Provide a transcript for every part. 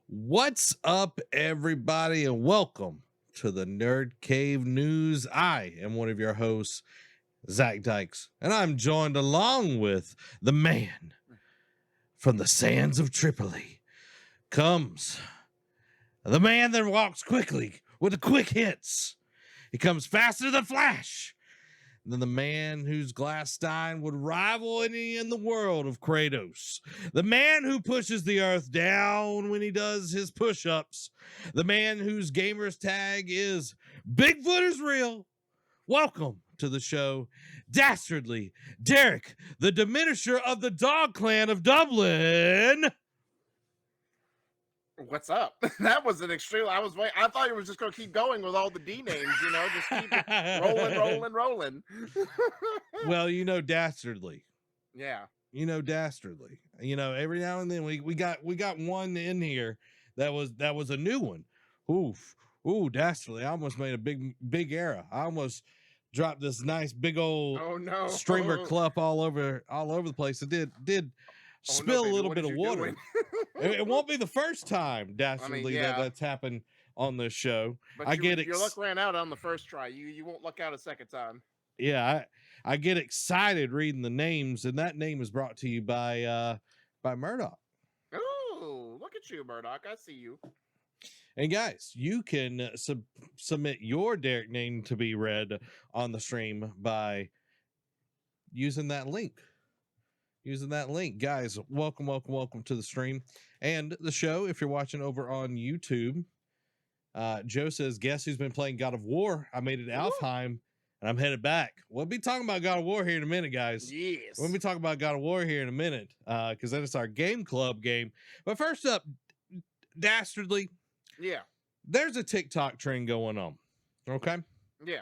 What's up, everybody, and welcome to the Nerd Cave News. I am one of your hosts, Zach Dykes, and I'm joined along with the man from the sands of Tripoli. Comes the man that walks quickly with the quick hits. He comes faster than Flash. Than the man whose glass stein would rival any in the world of Kratos. The man who pushes the earth down when he does his push-ups. The man whose gamer's tag is Bigfoot is real. Welcome to the show, Dastardly Derek, the diminisher of the Dog Clan of Dublin. What's up? That was an extreme. I thought you were just going to keep going with all the D names, just keep it rolling. Well, Dastardly. Yeah. Dastardly. Every now and then we got one in here that was a new one. Ooh, Dastardly. I almost made a big error. I almost dropped this nice big old streamer clump all over the place. It did spill a little bit of water. It won't be the first time, Dastardly, that's happened on this show. But your luck ran out on the first try. You won't luck out a second time. Yeah, I get excited reading the names, and that name is brought to you by Murdoch. Oh, look at you, Murdoch. I see you. And guys, you can submit your Derek name to be read on the stream by using that link. Guys, welcome to the stream and the show. If you're watching over on YouTube, Joe says, guess who's been playing God of War? I made it to Alfheim and I'm headed back. We'll be talking about God of War here in a minute, guys. Yes. We'll be talking about God of War here in a minute, because that is our game club game. But first up, Dastardly. Yeah. There's a TikTok trend going on. Okay. Yeah.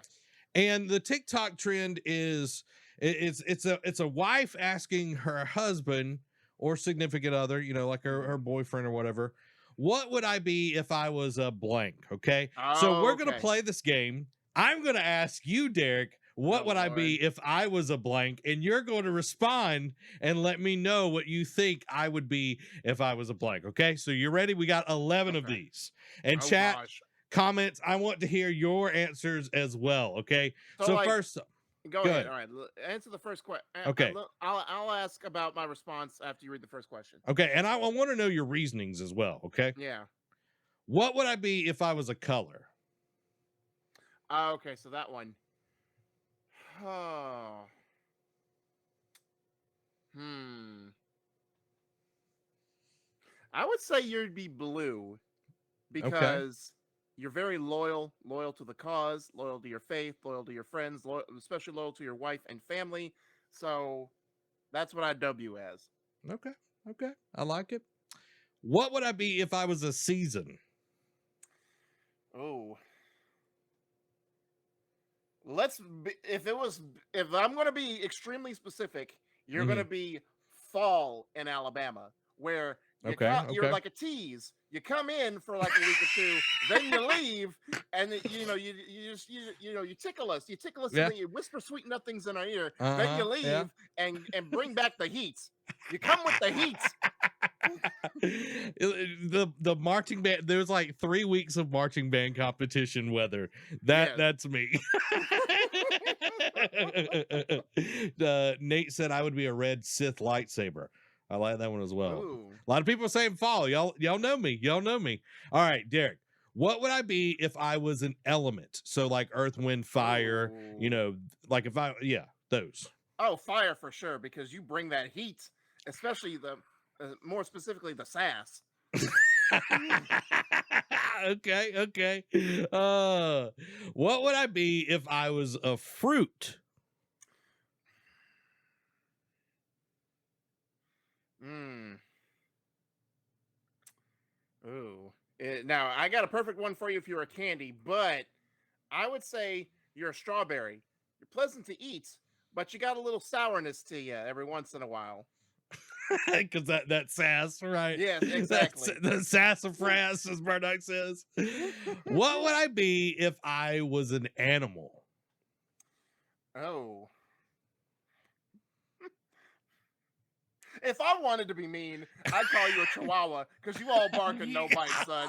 And the TikTok trend is it's a wife asking her husband or significant other, like her boyfriend or whatever, what would I be if I was a blank? Okay. So we're going to play this game. I'm going to ask you, Derek, what would I be if I was a blank? And you're going to respond and let me know what you think I would be if I was a blank. Okay. So you're ready? We got 11 of these. And chat, comments, I want to hear your answers as well. Okay. So first, Go ahead. All right. Answer the first question. Okay. I'll ask about my response after you read the first question. Okay. And I want to know your reasonings as well. Okay. Yeah. What would I be if I was a color? Okay. So that one. Oh. I would say you'd be blue because you're very loyal to the cause, loyal to your faith, loyal to your friends, especially loyal to your wife and family. So that's what I dub you as. Okay. I like it. What would I be if I was a season? Oh. If I'm going to be extremely specific, you're going to be fall in Alabama, where you're like a tease. You come in for like a week or two, then you leave, and you tickle us. You tickle us, and then you whisper sweet nothings in our ear. Then you leave and bring back the heat. You come with the heat. The marching band, there's like 3 weeks of marching band competition weather. That's me. Nate said I would be a red Sith lightsaber. I like that one as well. Ooh. A lot of people saying fall. Y'all know me. All right, Derek. What would I be if I was an element? So like earth, wind, fire, like if those. Oh, fire for sure, because you bring that heat, especially more specifically the sass. Okay. What would I be if I was a fruit? Ooh. Now, I got a perfect one for you if you're a candy, but I would say you're a strawberry. You're pleasant to eat, but you got a little sourness to you every once in a while. Because that sass, right? Yes, exactly. The sassafras, as Murdoch says. What would I be if I was an animal? Oh. If I wanted to be mean, I'd call you a chihuahua because you all bark and no bite, son.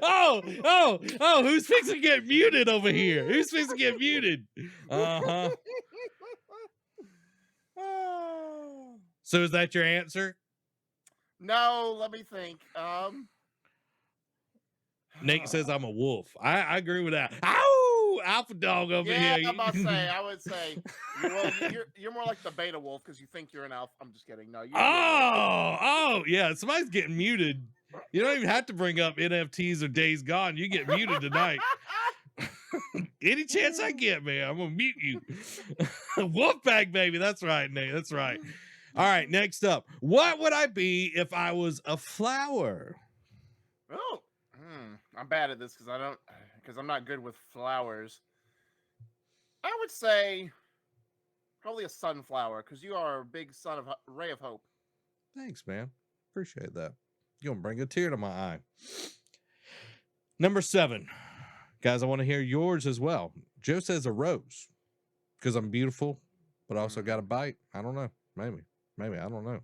Oh, who's fixing to get muted over here? Who's fixing to get muted? Uh-huh. So is that your answer? No, let me think. Nate says I'm a wolf. I agree with that. Ow! Alpha dog over here. Yeah, I would say, you're more like the beta wolf because you think you're an alpha. I'm just kidding. No, Yeah. Somebody's getting muted. You don't even have to bring up NFTs or Days Gone. You get muted tonight. Any chance I get, man, I'm gonna mute you. Wolfpack, baby. That's right, Nate. That's right. All right, next up. What would I be if I was a flower? Oh, I'm bad at this because I'm not good with flowers. I would say probably a sunflower because you are a big ray of hope. Thanks, man. Appreciate that. You're gonna bring a tear to my eye. Number 7. Guys, I want to hear yours as well. Joe says a rose because I'm beautiful, but I also got a bite. I don't know. Maybe. I don't know.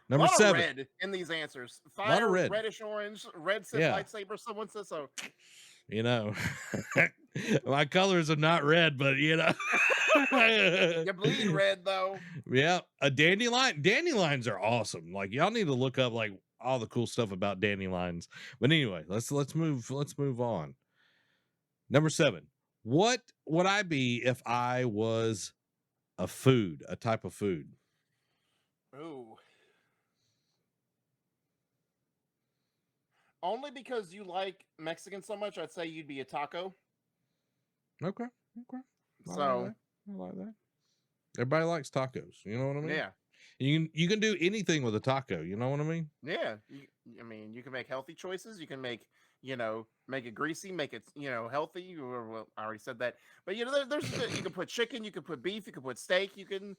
Number 7. Red in these answers. Fire, a lot of red. Reddish orange, red Sith lightsaber. Someone says so. You know, my colors are not red, but you know, you bleed red though. Yeah, a dandelion. Dandelions are awesome. Like y'all need to look up like all the cool stuff about dandelions. But anyway, let's move on. Number 7. What would I be if I was a type of food? Ooh. Only because you like Mexican so much, I'd say you'd be a taco. Okay. I like that. Everybody likes tacos. You know what I mean? Yeah. You can do anything with a taco. You know what I mean? Yeah. You can make healthy choices. You can make it greasy, make it, healthy. Well, I already said that. But, there's you can put chicken, you can put beef, you can put steak, you can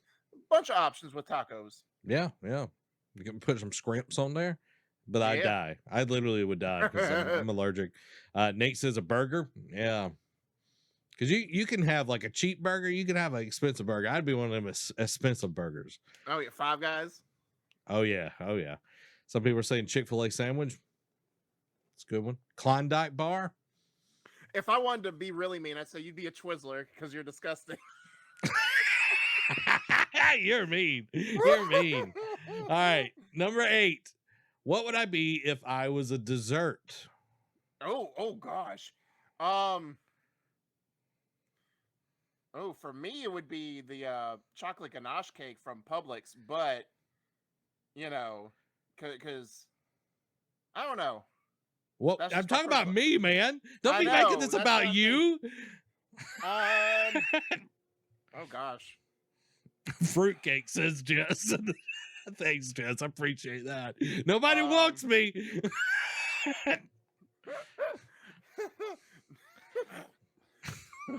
bunch of options with tacos. Yeah. You can put some scrimps on there. But I'd die. I literally would die because I'm allergic. Nate says a burger. Yeah. Because you can have like a cheap burger. You can have an expensive burger. I'd be one of them expensive burgers. Oh, yeah. Five Guys? Oh, yeah. Some people are saying Chick-fil-A sandwich. It's a good one. Klondike bar. If I wanted to be really mean, I'd say you'd be a Twizzler because you're disgusting. You're mean. All right. Number 8. What would I be if I was a dessert? Oh gosh. For me it would be the chocolate ganache cake from Publix, but cuz I don't know. Well, I'm talking about me, man. Don't be making this about you. Oh gosh. Fruitcake, says Jess. Thanks, Jess. I appreciate that. Nobody wants me. I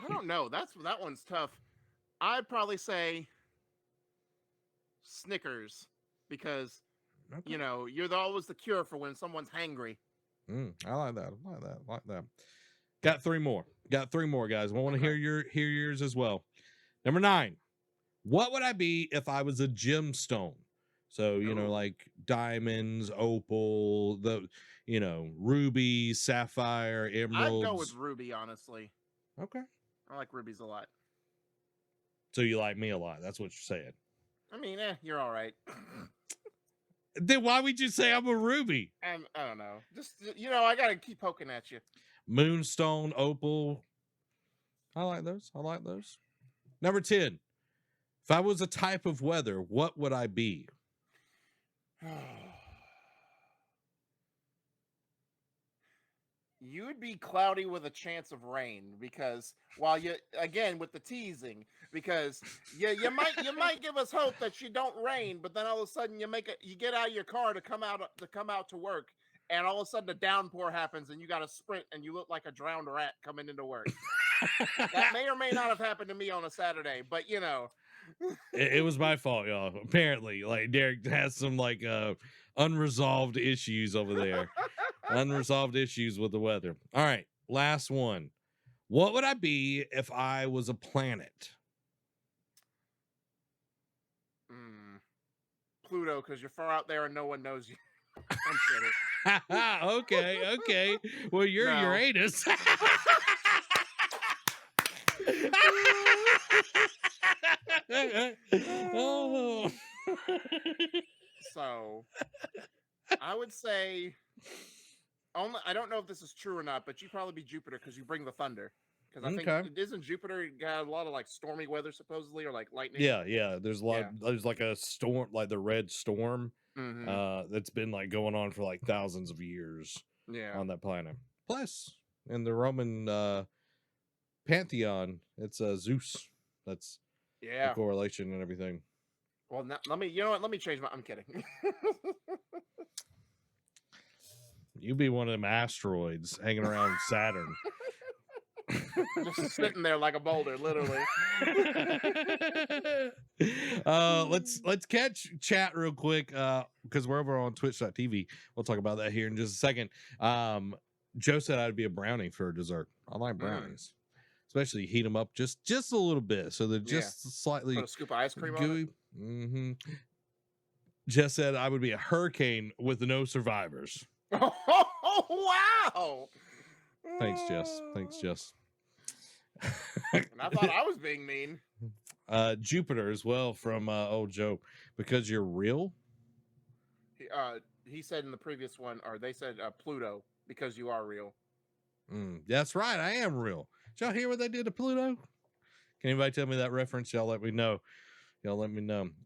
don't know. That one's tough. I'd probably say Snickers because you're always the cure for when someone's hangry. I like that. Got 3 more, guys. I want to hear yours as well. Number 9. What would I be if I was a gemstone? So, like diamonds, opal, ruby, sapphire, emeralds. I'd go with ruby, honestly. Okay. I like rubies a lot. So you like me a lot. That's what you're saying. I mean, you're all right. Then why would you say I'm a ruby? I don't know. Just, I got to keep poking at you. Moonstone, opal. I like those. Number 10. If I was a type of weather, what would I be? You would be cloudy with a chance of rain because while with the teasing, because you might give us hope that you don't rain, but then all of a sudden you get out of your car to come out to work, and all of a sudden a downpour happens and you got to sprint and you look like a drowned rat coming into work. That may or may not have happened to me on a Saturday, but it was my fault, y'all. Apparently, like Derek has some like unresolved issues over there. Unresolved issues with the weather. All right, last one. What would I be if I was a planet? Pluto because you're far out there and no one knows you. I'm kidding. Okay. Well, you're Uranus. Oh. So, I would say I don't know if this is true or not, but you'd probably be Jupiter because you bring the thunder. Because I think isn't Jupiter got a lot of like stormy weather supposedly, or like lightning? Yeah. There's a lot. There's like a storm, like the red storm, that's been like going on for like thousands of years. On that planet. Plus, in the Roman pantheon, it's Zeus. That's the correlation and everything. Well, let me change my. I'm kidding. You be one of them asteroids hanging around Saturn. Just sitting there like a boulder, literally. Let's catch chat real quick because we're over on twitch.tv. We'll talk about that here in just a second. Joe said I'd be a brownie for a dessert. I like brownies. Especially heat them up just a little bit so they're just slightly put a scoop of ice cream gooey. On it. Jess said I would be a hurricane with no survivors. Oh, wow. Thanks, Jess. And I thought I was being mean. Jupiter as well from old Joe. Because you're real? He said in the previous one, or they said Pluto, because you are real. That's right, I am real. Did y'all hear what they did to Pluto? Can anybody tell me that reference? Y'all let me know.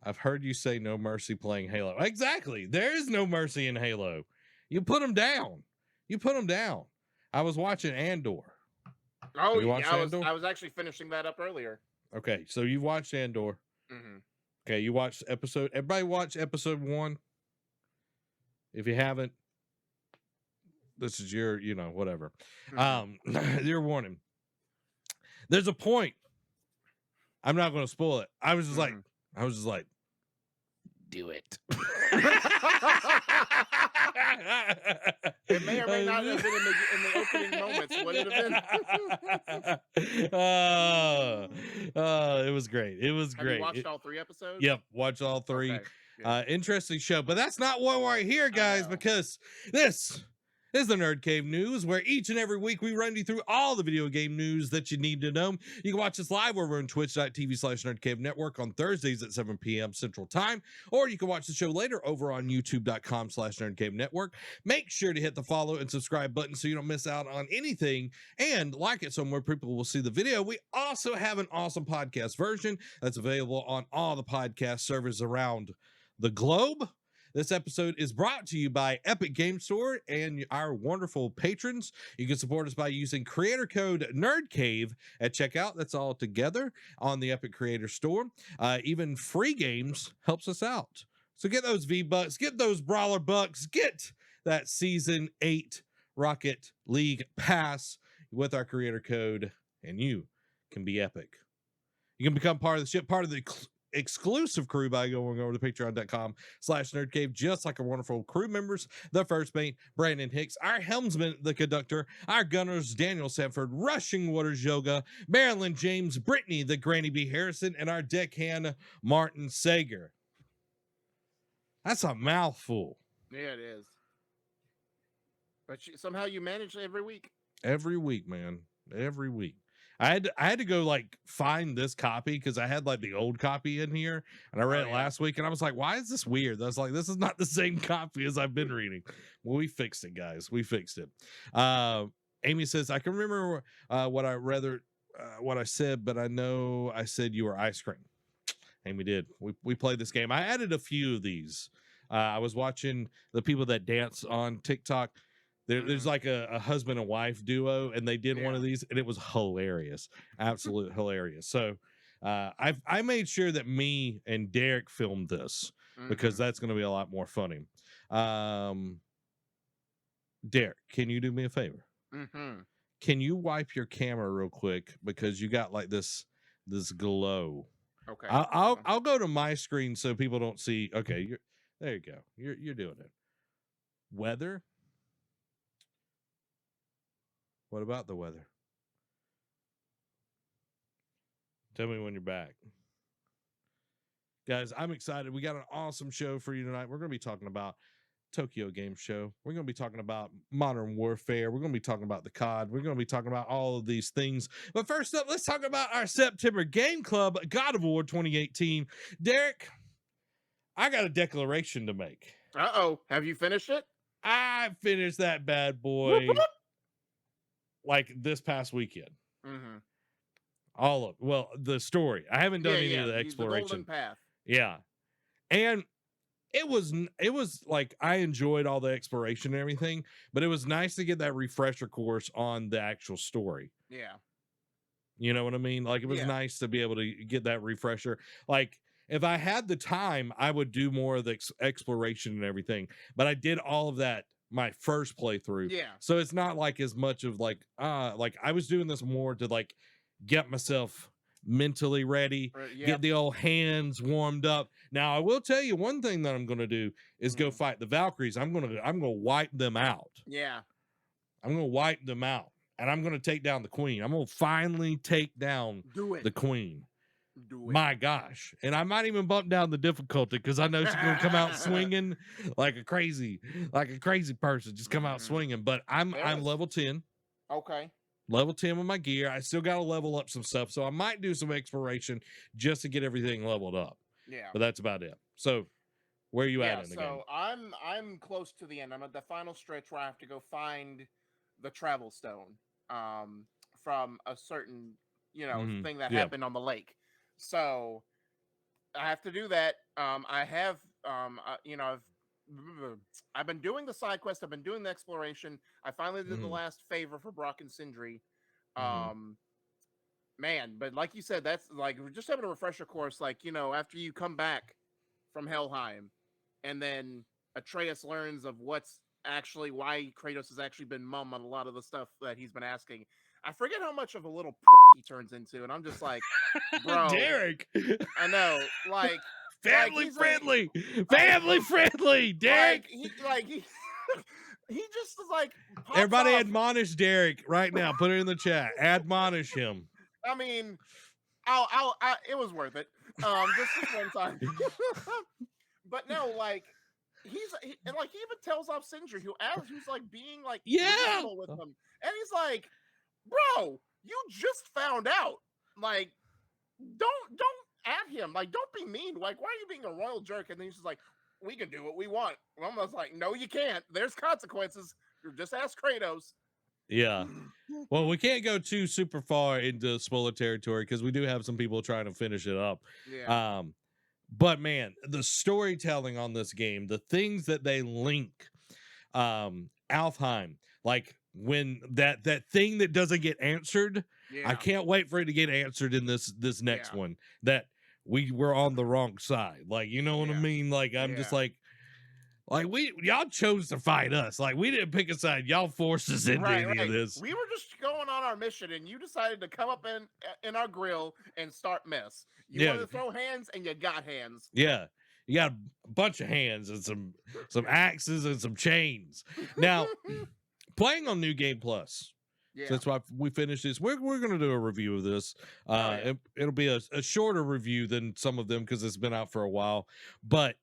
I've heard you say no mercy playing Halo. Exactly. There is no mercy in Halo. You put them down. I was watching Andor. Oh, yeah. I was actually finishing that up earlier. Okay, so you watched Andor. Okay, you watched everybody watch episode 1. If you haven't, this is your, whatever. Your warning. There's a point. I'm not going to spoil it. I was just like, do it. It may or may not have been in the opening moments. Would it have been? It was great. Have you watched all 3 episodes? Yep, watch all 3. Okay, interesting show, but that's not why we're here, guys, because this is the Nerd Cave News, where each and every week we run you through all the video game news that you need to know. You can watch us live over on twitch.tv/NerdCave Network on Thursdays at 7 p.m. Central Time, or you can watch the show later over on youtube.com/NerdCave Network. Make sure to hit the follow and subscribe button so you don't miss out on anything, and like it so more people will see the video. We also have an awesome podcast version that's available on all the podcast servers around the globe. This episode is brought to you by Epic Game Store and our wonderful patrons. You can support us by using creator code NerdCave at checkout. That's all together on the Epic Creator Store. Even free games helps us out. So get those V-Bucks, get those Brawler Bucks, get that Season 8 Rocket League Pass with our creator code, and you can be epic. You can become part of the ship, part of the exclusive crew by going over to patreon.com/nerdcave, just like our wonderful crew members: the first mate Brandon Hicks, our helmsman the conductor, our gunners Daniel Sanford, Rushing Waters Yoga, Marilyn James, Brittany the Granny B Harrison, and our deckhand Martin Sager. That's a mouthful. Yeah, it is. But somehow you manage every week. Every week, man. Every week. I had to go like find this copy because I had like the old copy in here and I read it last week and I was like, why is this weird? I was like, this is not the same copy as I've been reading. Well, we fixed it, guys. We fixed it. Amy says, I can remember what I said, but I know I said you were ice cream. Amy did. We played this game. I added a few of these. I was watching the people that dance on TikTok. There's like a husband and wife duo, and they did one of these, and it was hilarious, absolute hilarious. So I made sure that me and Derek filmed this because that's going to be a lot more funny. Derek, can you do me a favor? Can you wipe your camera real quick because you got like this glow? Okay. I'll go to my screen so people don't see. Okay, there you go. You're doing it. Weather. What about the weather? Tell me when you're back. Guys, I'm excited. We got an awesome show for you tonight. We're going to be talking about Tokyo Game Show. We're going to be talking about Modern Warfare. We're going to be talking about the COD. We're going to be talking about all of these things. But first up, let's talk about our September Game Club, God of War 2018. Derek, I got a declaration to make. Uh-oh. Have you finished it? I finished that bad boy like this past weekend. Mm-hmm. All of, well, the story. I haven't done any of the exploration. The golden path. Yeah. And it was like I enjoyed all the exploration and everything, but it was nice to get that refresher course on the actual story. Yeah. You know what I mean? Like it was nice to be able to get that refresher. Like if I had the time, I would do more of the exploration and everything, but I did all of that my first playthrough. Yeah. So it's not like as much of like I was doing this more to like get myself mentally ready, get the old hands warmed up. Now I will tell you one thing that I'm going to do is go fight the Valkyries. I'm going to wipe them out. Yeah. I'm going to wipe them out and I'm going to take down the queen. I'm going to finally take down the queen. Do it. My gosh. And I might even bump down the difficulty because I know she's going to come out swinging like a crazy person, just come out swinging. But I'm level 10. Okay. Level 10 with my gear. I still got to level up some stuff. So I might do some exploration just to get everything leveled up. Yeah. But that's about it. So where are you at in the game? So I'm close to the end. I'm at the final stretch where I have to go find the travel stone from a certain, thing that happened on the lake. So I have to do that. I have I've been doing the side quest. I've been doing the exploration. I finally did the last favor for Brock and Sindri. Man, but like you said, that's like just having a refresher course. Like after you come back from Helheim, and then Atreus learns of what's actually why Kratos has actually been mum on a lot of the stuff that he's been asking. I forget how much of a little he turns into, and I'm just like, bro, Derek. I know, like. Family friendly, Derek. Like, he just is like. Everybody admonish Derek right now. Put it in the chat. Admonish him. I mean, it was worth it. Just one time. But no, like he even tells off Sindri, who's like being like reasonable with him, and he's like, bro, you just found out, like, don't at him, like, don't be mean, like, why are you being a royal jerk? And then he's just like, we can do what we want. And I was like, no, you can't. There's consequences. Just ask Kratos. Yeah. Well, we can't go too super far into spoiler territory because we do have some people trying to finish it up. Yeah. But man, the storytelling on this game, the things that they link, Alfheim, like when that thing that doesn't get answered, I can't wait for it to get answered in this next one, that we were on the wrong side. Like, you know what I mean? Like, I'm just like y'all chose to fight us. Like, we didn't pick a side. Y'all forced us into any of this. We were just going on our mission, and you decided to come up in our grill and start mess. You wanted to throw hands, and you got hands. Yeah. You got a bunch of hands and some axes and some chains. Now, playing on New Game Plus. Yeah. So that's why we finished this. We're going to do a review of this. It'll be a shorter review than some of them because it's been out for a while. But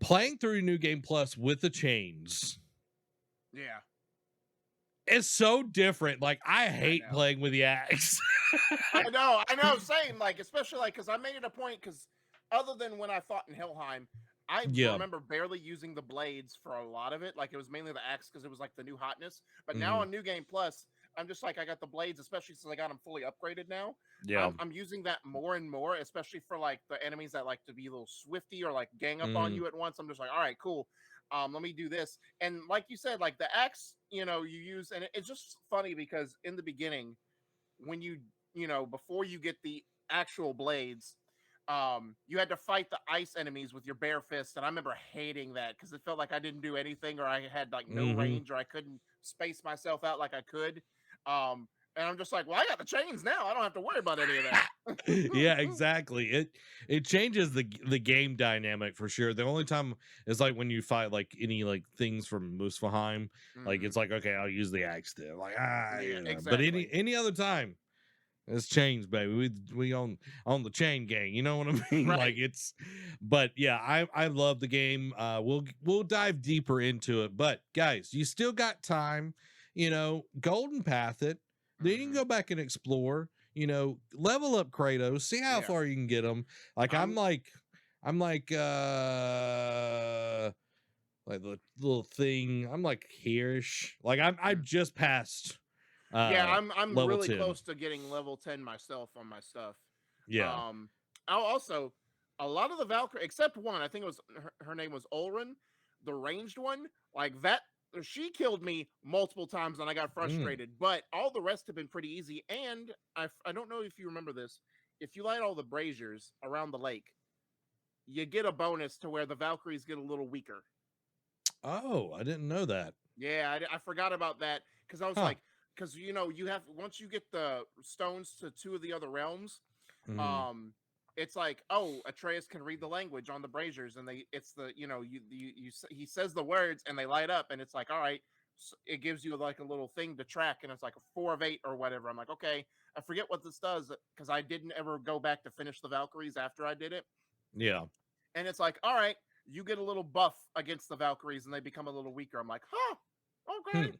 playing through New Game Plus with the chains, it's so different. Like, I hate playing with the axe. I know. Same. Like, especially like because I made it a point because other than when I fought in Helheim, I remember barely using the blades for a lot of it. Like, it was mainly the axe because it was like the new hotness. But now on New Game Plus, I'm just like, I got the blades, especially since I got them fully upgraded now. Yeah, I'm using that more and more, especially for like the enemies that like to be a little swifty or like gang up on you at once. I'm just like, all right, cool. Let me do this. And like you said, like the axe, you use, and it's just funny because in the beginning, when before you get the actual blades, you had to fight the ice enemies with your bare fist, and I remember hating that because it felt like I didn't do anything, or I had like no range, or I couldn't space myself out like I could. And I'm just like, well, I got the chains now. I don't have to worry about any of that. Yeah, exactly. It changes the game dynamic for sure. The only time is like when you fight like any like things from Muspelheim, like it's like, okay, I'll use the axe there. Like exactly. But any other time, It's chains, baby. We on the chain gang. You know what I mean? Right. Like but yeah, I love the game. We'll dive deeper into it. But guys, you still got time. You know, golden path it. Then you can go back and explore. You know, level up Kratos. See how far you can get them. Like I'm like the little thing. I'm like here-ish. Like I'm just past. I'm level really 10. close to getting level 10 myself on my stuff. Yeah. I'll also a lot of the Valkyrie except one, I think it was her name was Olrin, the ranged one, like that she killed me multiple times and I got frustrated, but all the rest have been pretty easy. And I don't know if you remember this. If you light all the braziers around the lake, you get a bonus to where the Valkyries get a little weaker. Oh, I didn't know that. Yeah, I forgot about that because I was like, because you know you have once you get the stones to 2 of the other realms, it's like, oh, Atreus can read the language on the braziers, and it's the he says the words and they light up, and it's like, all right, so it gives you like a little thing to track, and it's like a 4 of 8 or whatever. I'm like, okay, I forget what this does because I didn't ever go back to finish the Valkyries after I did it. Yeah, and it's like, all right, you get a little buff against the Valkyries, and they become a little weaker. I'm like, huh, okay.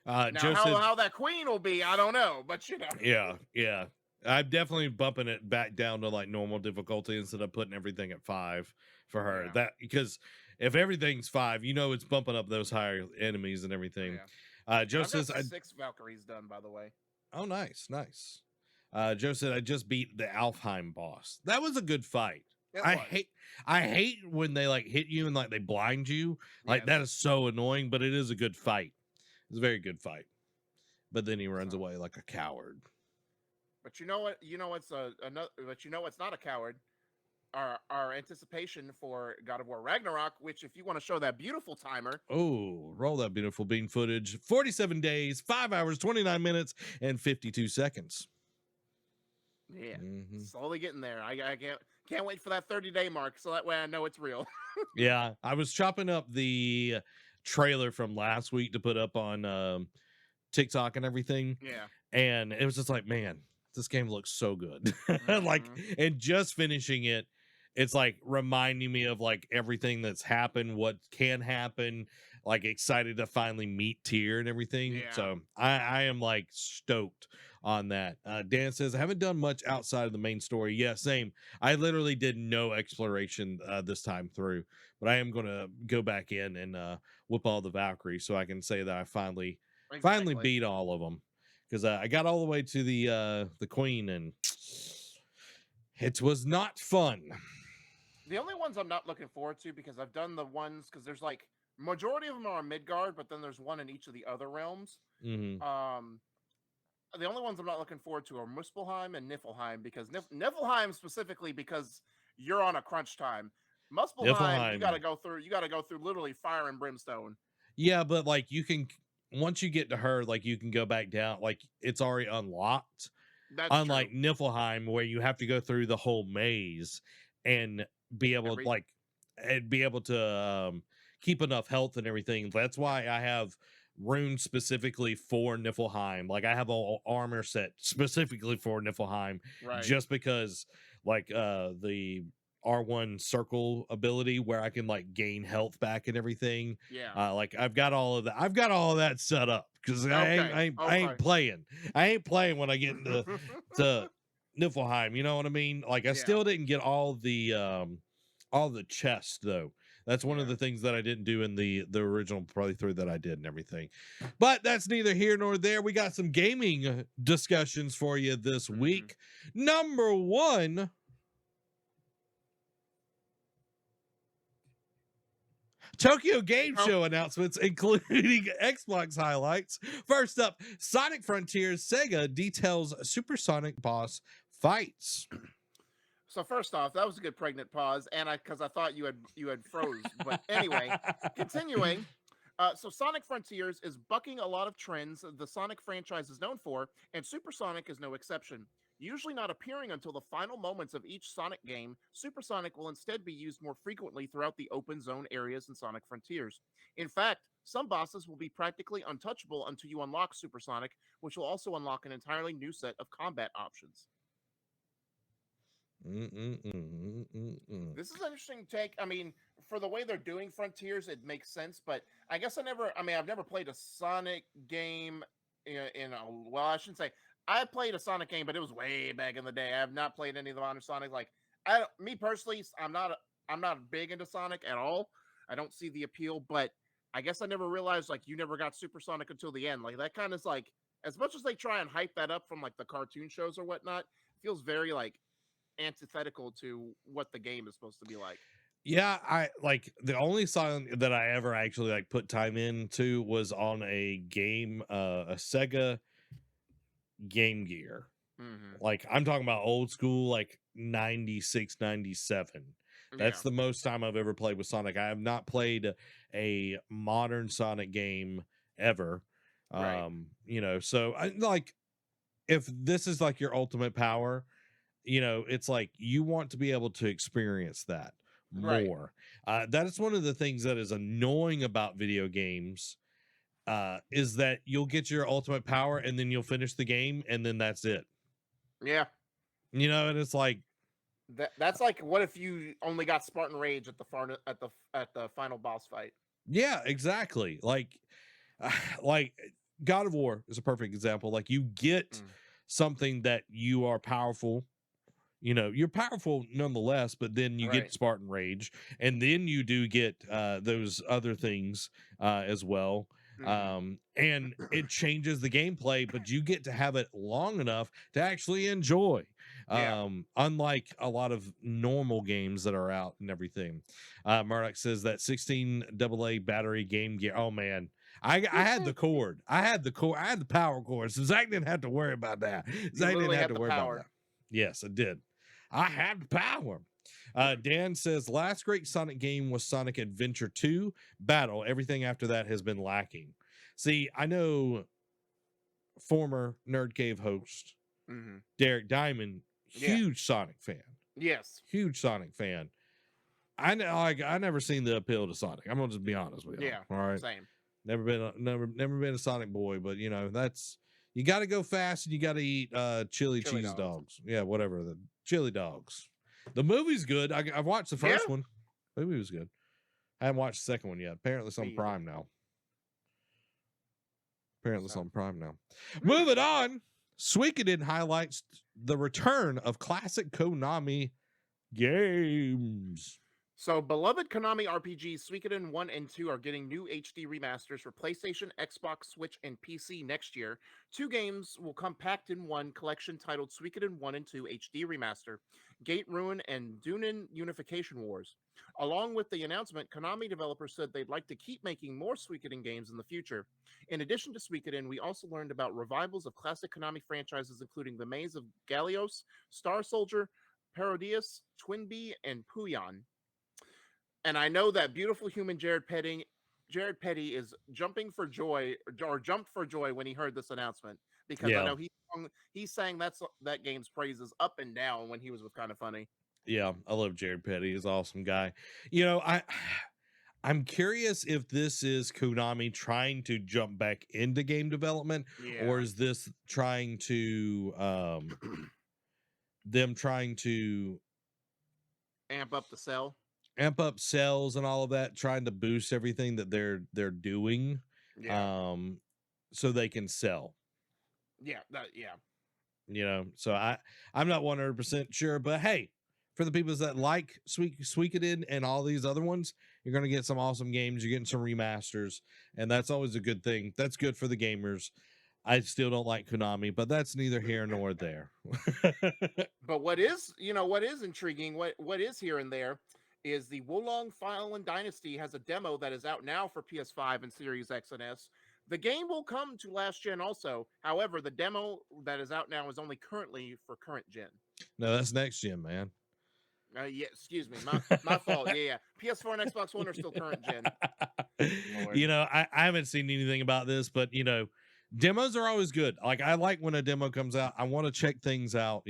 Now, how that queen will be, I don't know, but you know. Yeah. I'm definitely bumping it back down to like normal difficulty instead of putting everything at 5 for her. Yeah. That because if everything's 5, you know it's bumping up those higher enemies and everything. Joe says 6 Valkyries done, by the way. Oh, nice. Joe said I just beat the Alfheim boss. That was a good fight. I hate when they like hit you and like they blind you. Like that is so annoying, but it is a good fight. It's a very good fight. But then he runs away like a coward. But you know what? But you know what's not a coward? Our anticipation for God of War Ragnarok, which if you want to show that beautiful timer. Oh, roll that beautiful bean footage. 47 days, 5 hours, 29 minutes, and 52 seconds. Yeah. Slowly getting there. I can't wait for that 30-day mark, so that way I know it's real. Yeah. I was chopping up the trailer from last week to put up on TikTok and everything. Yeah. And it was just like, man, this game looks so good. Like, and just finishing it, it's like reminding me of like everything that's happened, what can happen, like excited to finally meet Tyr and everything. Yeah. So I am like stoked on that. Dan says, I haven't done much outside of the main story. Yeah, same. I literally did no exploration this time through, but I am going to go back in and whip all the Valkyries so I can say that I finally beat all of them. Because I got all the way to the queen and it was not fun. The only ones I'm not looking forward to, because I've done the ones, because there's like majority of them are on Midgard, but then there's one in each of the other realms. The only ones I'm not looking forward to are Muspelheim and Niflheim, because Niflheim specifically because you're on a crunch time. Muspelheim, you got to go through literally fire and brimstone. Yeah, but like you can, once you get to her, like you can go back down, like it's already unlocked. That's unlike true. Niflheim, where you have to go through the whole maze and be able to keep enough health and everything. That's why I have runes specifically for Niflheim. Like I have an armor set specifically for Niflheim, just because like the R1 circle ability where I can like gain health back and everything. Yeah. Like I've got all of that set up because I ain't playing. I ain't playing when I get into to Niflheim. You know what I mean? Like I still didn't get all the chests though. That's one of the things that I didn't do in the original playthrough that I did and everything. But that's neither here nor there. We got some gaming discussions for you this week. Number 1. Tokyo Game Show announcements, including Xbox highlights. First up, Sonic Frontiers. Sega details supersonic boss fights. So first off, that was a good pregnant pause, and because I thought you had froze. But anyway, continuing. So Sonic Frontiers is bucking a lot of trends the Sonic franchise is known for, and Supersonic is no exception. Usually not appearing until the final moments of each Sonic game, Supersonic will instead be used more frequently throughout the open zone areas in Sonic Frontiers. In fact, some bosses will be practically untouchable until you unlock Supersonic, which will also unlock an entirely new set of combat options. This is an interesting take. I mean, for the way they're doing Frontiers, it makes sense. But I guess I've never played a Sonic game well, I shouldn't say. I played a Sonic game, but it was way back in the day. I have not played any of the modern Sonic. Like, me personally, I'm not big into Sonic at all. I don't see the appeal, but I guess I never realized like you never got Supersonic until the end. Like that kind of is like, as much as they try and hype that up from like the cartoon shows or whatnot, it feels very like antithetical to what the game is supposed to be like. Yeah, I like the only song that I ever actually like put time into was on a game, a Sega Game Gear. Mm-hmm. Like I'm talking about old school, like 96, 97. That's the most time I've ever played with Sonic. I have not played a modern Sonic game ever. Right. So I like, if this is like your ultimate power, it's like you want to be able to experience that more. Right. That is one of the things that is annoying about video games, is that you'll get your ultimate power and then you'll finish the game and then that's it. Yeah. And it's like that's like, what if you only got Spartan Rage at the final boss fight? Yeah, exactly. Like like God of War is a perfect example. Like you get something that you are powerful. You're powerful nonetheless, but then you get Spartan Rage, and then you do get those other things as well. And it changes the gameplay, but you get to have it long enough to actually enjoy. Unlike a lot of normal games that are out and everything. Murdoch says that 16 AA battery Game Gear. Oh man. I had the cord. I had the power cord. So Zach didn't have to worry about that. Zach didn't have to worry about that. Yes, I did. I had the power. Dan says last great Sonic game was Sonic Adventure 2 Battle. Everything after that has been lacking. See, I know former NerdCave host Derek Diamond, huge Sonic fan. Yes, huge Sonic fan. I never seen the appeal to Sonic. I'm gonna just be honest with you. Yeah, all right. Same. Never been a Sonic boy, but that's, you got to go fast and you got to eat chili cheese dogs. Yeah, whatever, the chili dogs. The movie's good. I've watched the first one. The movie was good. I haven't watched the second one yet. Apparently it's on Prime now. Moving on. Suikoden highlights the return of classic Konami games. So, beloved Konami RPGs Suikoden 1 and 2 are getting new HD remasters for PlayStation, Xbox, Switch, and PC next year. 2 games will come packed in one collection titled Suikoden 1 and 2 HD Remaster, Gate Ruin, and Dunin Unification Wars. Along with the announcement, Konami developers said they'd like to keep making more Suikoden games in the future. In addition to Suikoden, we also learned about revivals of classic Konami franchises including The Maze of Gallios, Star Soldier, Parodius, Twinbee, and Puyon. And I know that beautiful human Jared Petty is jumping for joy, or jumped for joy when he heard this announcement, because I know he sang that game's praises up and down when he was with Kind of Funny. Yeah, I love Jared Petty. He's an awesome guy. I'm curious if this is Konami trying to jump back into game development, or is this trying to them trying to amp up sales and all of that, trying to boost everything that they're doing, so they can sell. So I'm not 100% sure, but hey, for the people that like Suikoden and all these other ones, you're going to get some awesome games. You're getting some remasters, and that's always a good thing. That's good for the gamers. I still don't like Konami, but that's neither here nor there. But what is intriguing, what is here and there, is the Wolong Fallen Dynasty has a demo that is out now for PS5 and Series X and S. The game will come to last gen also. However, the demo that is out now is only currently for current gen. No, that's next gen, man. Excuse me. My fault. Yeah. PS4 and Xbox One are still current gen. I haven't seen anything about this, but demos are always good. Like, I like when a demo comes out. I want to check things out,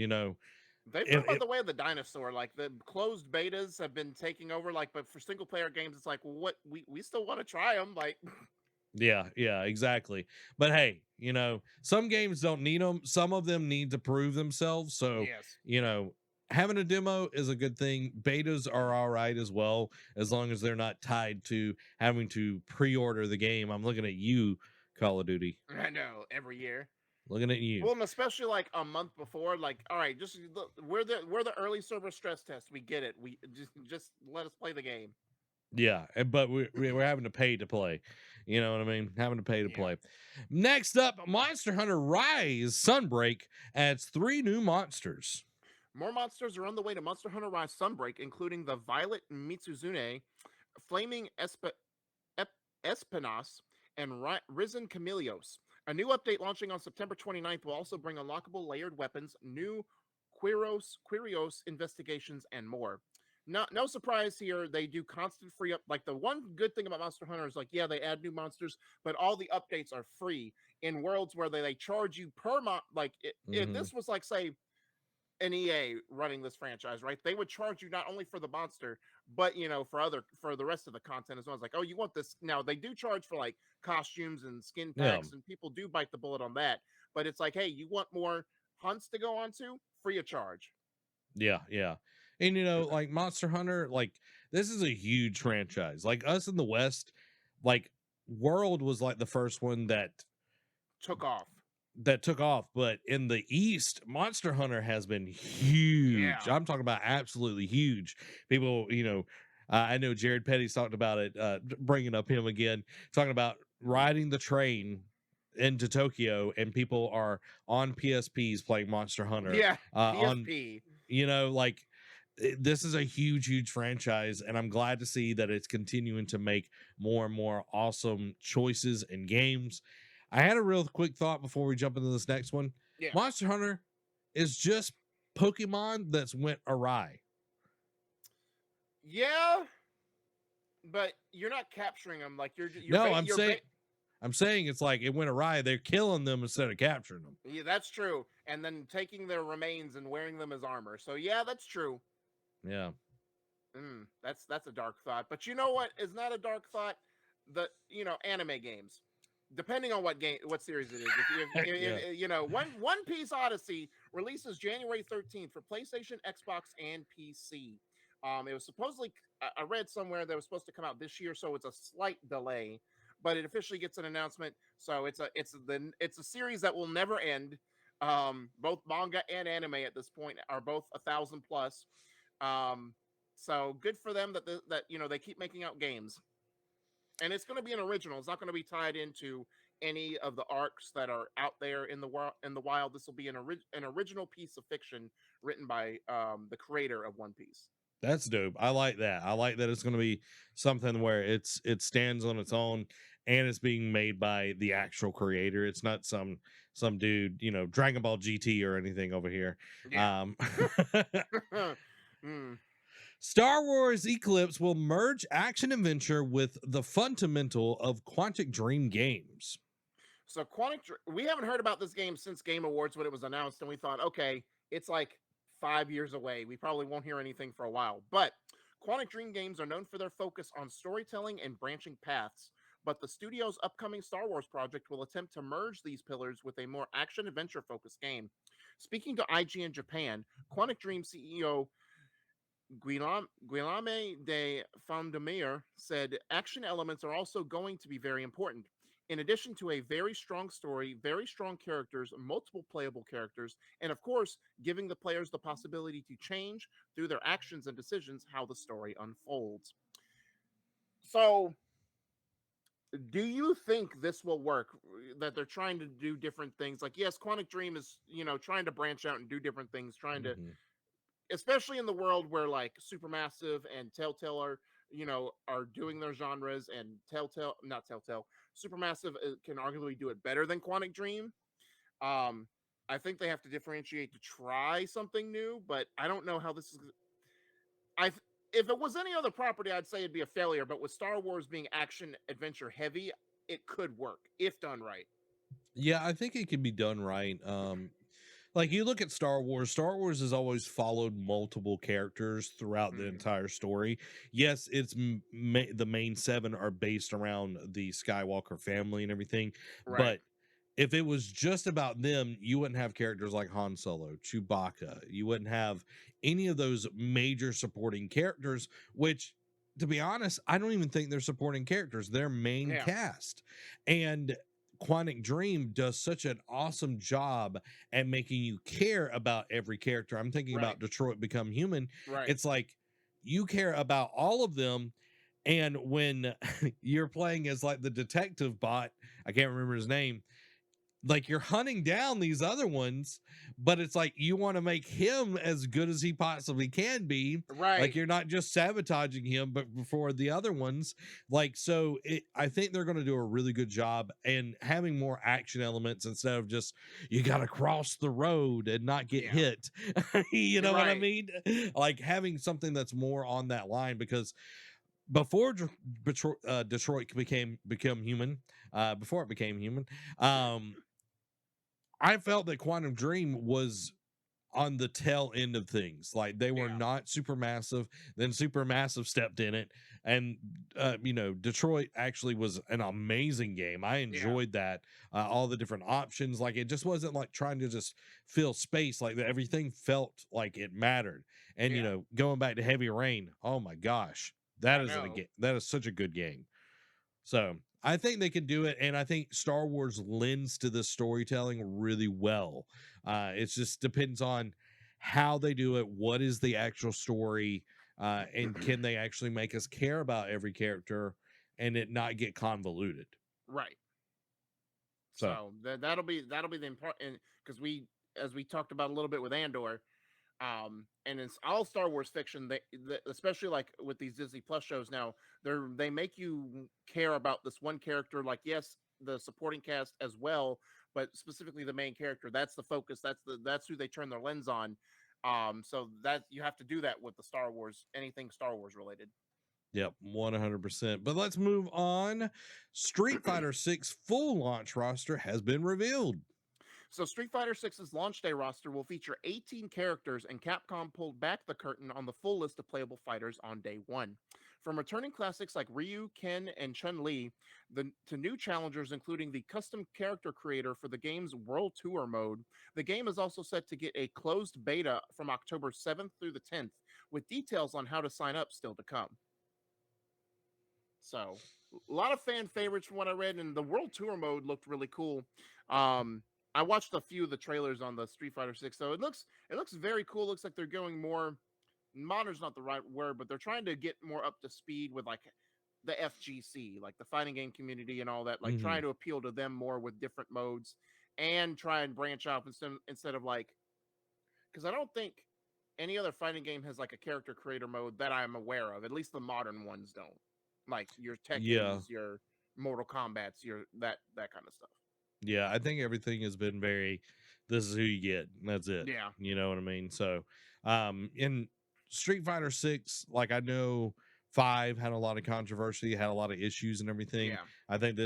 They've been about the way of the dinosaur. Like, the closed betas have been taking over. Like, but for single player games, it's like, well, what we still want to try them. Like, Yeah, yeah, exactly. But hey, some games don't need them. Some of them need to prove themselves. So, Yes. having a demo is a good thing. Betas are all right as well, as long as they're not tied to having to pre-order the game. I'm looking at you, Call of Duty. I know, every year. Looking at you. Well, and especially like a month before, like, all right, just look, we're the early server stress test. We get it. We just let us play the game. Yeah, but we're having to pay to play. You know what I mean? Having to pay to Yeah. play. Next up, Monster Hunter Rise Sunbreak adds 3 new monsters. More monsters are on the way to Monster Hunter Rise Sunbreak, including the Violet Mitsuzune, Flaming Espinas, and Risen Chameleos. A new update launching on September 29th will also bring unlockable layered weapons, new Quirios investigations, and more. No surprise here. They do constant free up. Like, the one good thing about Monster Hunter is, like, yeah, they add new monsters, but all the updates are free in worlds where they charge you per month. Like, if this was like, say, an EA running this franchise, right? They would charge you not only for the monster, but for the rest of the content as well. It's like, oh, you want this now? They do charge for like costumes and skin Yeah. packs, and people do bite the bullet on that. But it's like, hey, you want more hunts to go on to? Free of charge. Yeah, yeah. And like Monster Hunter, like this is a huge franchise. Like us in the West, like World was like the first one that Took off. But in the East, Monster Hunter has been huge. Yeah. I'm talking about absolutely huge. People, I know Jared Petty's talked about it, bringing up him again, talking about riding the train into Tokyo, and people are on PSPs playing Monster Hunter. Yeah. PSP. Like this is a huge franchise, and I'm glad to see that it's continuing to make more and more awesome choices and games. I had a real quick thought before we jump into this next one. Yeah. Monster Hunter is just Pokemon that's went awry. Yeah, but you're not capturing them. Like you're no, I'm saying it's like it went awry. They're killing them instead of capturing them. Yeah, that's true. And then taking their remains and wearing them as armor. So yeah, that's true. Yeah. That's a dark thought. But you know what is not a dark thought? The anime games. Depending on what series it is. If Yeah. One Piece Odyssey releases January 13th for PlayStation, Xbox, and PC. It was supposedly, I read somewhere that it was supposed to come out this year, so it's a slight delay, but it officially gets an announcement. So it's a series that will never end. Both manga and anime at this point are both 1,000 plus. So good for them that they keep making out games. And it's going to be an original. It's not going to be tied into any of the arcs that are out there in the wild. This will be an original piece of fiction written by the creator of One Piece. That's dope. I like that. I like that it's going to be something where it stands on its own, and it's being made by the actual creator. It's not some dude, Dragon Ball GT or anything over here. Yeah. Star Wars Eclipse will merge action adventure with the fundamental of Quantic Dream games. So we haven't heard about this game since Game Awards when it was announced, and we thought, okay, it's like 5 years away. We probably won't hear anything for a while. But Quantic Dream games are known for their focus on storytelling and branching paths. But the studio's upcoming Star Wars project will attempt to merge these pillars with a more action adventure focused game. Speaking to IGN Japan, Quantic Dream CEO Guillaume de Fondomir said action elements are also going to be very important. In addition to a very strong story, very strong characters, multiple playable characters, and of course, giving the players the possibility to change through their actions and decisions how the story unfolds. So, do you think this will work? That they're trying to do different things? Like, yes, Quantic Dream is, trying to branch out and do different things, trying to, especially in the world where like Supermassive and Telltale are doing their genres, and Supermassive can arguably do it better than Quantic Dream. I think they have to differentiate to try something new, but I don't know how this is. If it was any other property, I'd say it'd be a failure. But with Star Wars being action adventure heavy, it could work if done right. Yeah, I think it can be done right. like you look at Star Wars. Star Wars has always followed multiple characters throughout the entire story. Yes, it's the main seven are based around the Skywalker family and everything, Right. but if it was just about them, you wouldn't have characters like Han Solo, Chewbacca. You wouldn't have any of those major supporting characters, which, to be honest, I don't even think they're supporting characters. They're main cast. And Quantic Dream does such an awesome job at making you care about every character. I'm thinking about Detroit Become Human. Right. It's like you care about all of them. And when you're playing as like the detective bot, I can't remember his name, like you're hunting down these other ones, but it's like you want to make him as good as he possibly can be. Right. Like you're not just sabotaging him, but before the other ones. Like, so I think they're going to do a really good job and having more action elements instead of just you got to cross the road and not get hit. You know what I mean? Like having something that's more on that line, because before Detroit become human, before it became human, I felt that Quantum Dream was on the tail end of things. Like they were not Supermassive, then Supermassive stepped in it, and Detroit actually was an amazing game. I enjoyed that, all the different options. Like it just wasn't like trying to just fill space. Like everything felt like it mattered. And going back to Heavy Rain, oh my gosh, that is such a good game. So I think they can do it, and I think Star Wars lends to the storytelling really well. It just depends on how they do it. What is the actual story, and can they actually make us care about every character and it not get convoluted? Right. So that'll be the important, because as we talked about a little bit with Andor, and it's all Star Wars fiction. They especially like with these Disney Plus shows now, they make you care about this one character. Like yes, the supporting cast as well, but specifically the main character. That's the focus. That's who they turn their lens on. So that you have to do that with the Star Wars, anything Star Wars related. Yep, 100%. But let's move on. Street Fighter 6 full launch roster has been revealed. So Street Fighter 6's launch day roster will feature 18 characters, and Capcom pulled back the curtain on the full list of playable fighters on day one. From returning classics like Ryu, Ken, and Chun-Li, to new challengers including the custom character creator for the game's World Tour mode, the game is also set to get a closed beta from October 7th through the 10th, with details on how to sign up still to come. So, a lot of fan favorites from what I read, and the World Tour mode looked really cool. I watched a few of the trailers on the Street Fighter 6, so it looks very cool. Looks like they're going more modern's not the right word, but they're trying to get more up to speed with like the FGC, like the fighting game community and all that, like trying to appeal to them more with different modes and try and branch out instead of like, because I don't think any other fighting game has like a character creator mode that I'm aware of. At least the modern ones don't. Like your Tekken's, your Mortal Kombat's, your that kind of stuff. Yeah, I think everything has been very, this is who you get, and that's it. Yeah. You know what I mean? So, in Street Fighter 6, like I know 5 had a lot of controversy, had a lot of issues and everything. Yeah. I think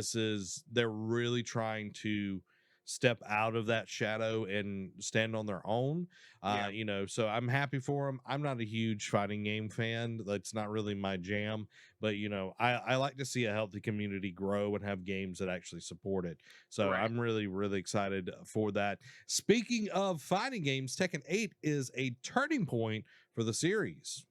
they're really trying to step out of that shadow and stand on their own. So I'm happy for them. I'm not a huge fighting game fan. That's not really my jam, but I like to see a healthy community grow and have games that actually support it. So I'm really, really excited for that. Speaking of fighting games, Tekken 8 is a turning point for the series.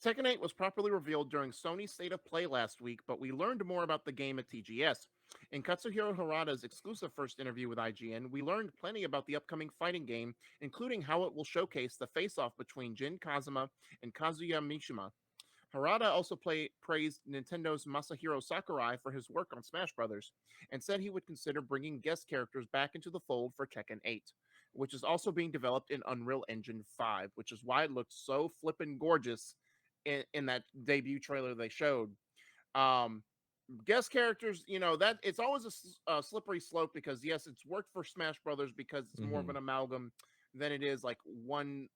Tekken 8 was properly revealed during Sony's State of Play last week, but we learned more about the game at TGS. In Katsuhiro Harada's exclusive first interview with IGN, we learned plenty about the upcoming fighting game, including how it will showcase the face-off between Jin Kazuma and Kazuya Mishima. Harada also praised Nintendo's Masahiro Sakurai for his work on Smash Bros. And said he would consider bringing guest characters back into the fold for Tekken 8, which is also being developed in Unreal Engine 5, which is why it looked so flippin' gorgeous in that debut trailer they showed. Guest characters, that it's always a slippery slope, because yes, it's worked for Smash Brothers because it's more of an amalgam than it is like one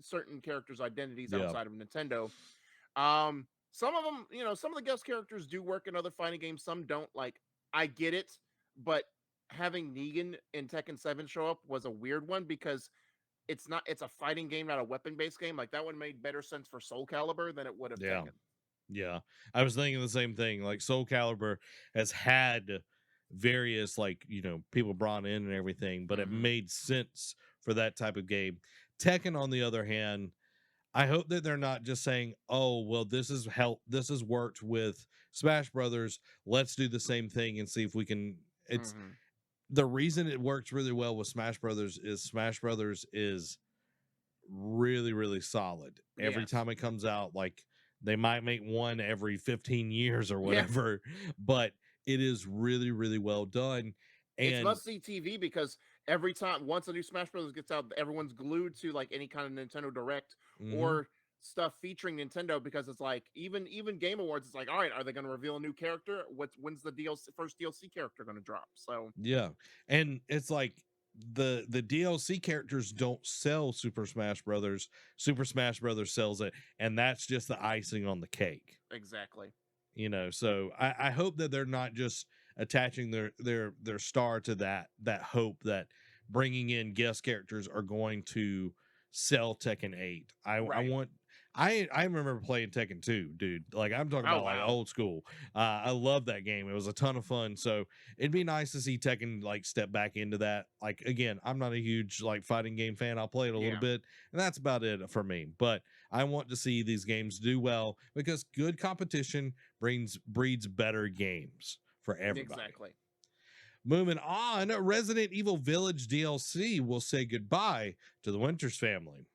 certain character's identities outside of Nintendo. Some of them, some of the guest characters do work in other fighting games, some don't. Like I get it, but having Negan in Tekken 7 show up was a weird one because it's a fighting game, not a weapon-based game. Like, that one made better sense for Soul Calibur than it would have Yeah. Tekken. Yeah. I was thinking the same thing. Like Soul Calibur has had various people brought in and everything, but it made sense for that type of game. Tekken, on the other hand, I hope that they're not just saying, "Oh, well, this has worked with Smash Brothers. Let's do the same thing and see if we can." It's the reason it works really well with Smash Brothers is really, really solid. Every time it comes out, like they might make one every 15 years or whatever, but it is really, really well done. It's And must-see TV because once a new Smash Brothers gets out, everyone's glued to like any kind of Nintendo Direct or stuff featuring Nintendo because it's like even Game Awards, it's like, all right, are they going to reveal a new character? When's the first DLC character going to drop? So yeah, and it's like the DLC characters don't sell Super Smash Brothers. Super Smash Brothers sells it, and that's just the icing on the cake. exactly. So I hope that they're not just attaching their star to that hope that bringing in guest characters are going to sell Tekken 8. I remember playing Tekken 2, dude. Like, I'm talking about like old school. I love that game. It was a ton of fun. So it'd be nice to see Tekken like step back into that. Like, again, I'm not a huge like fighting game fan. I'll play it a little bit, and that's about it for me. But I want to see these games do well because good competition breeds better games for everybody. Exactly. Moving on, Resident Evil Village DLC will say goodbye to the Winters family.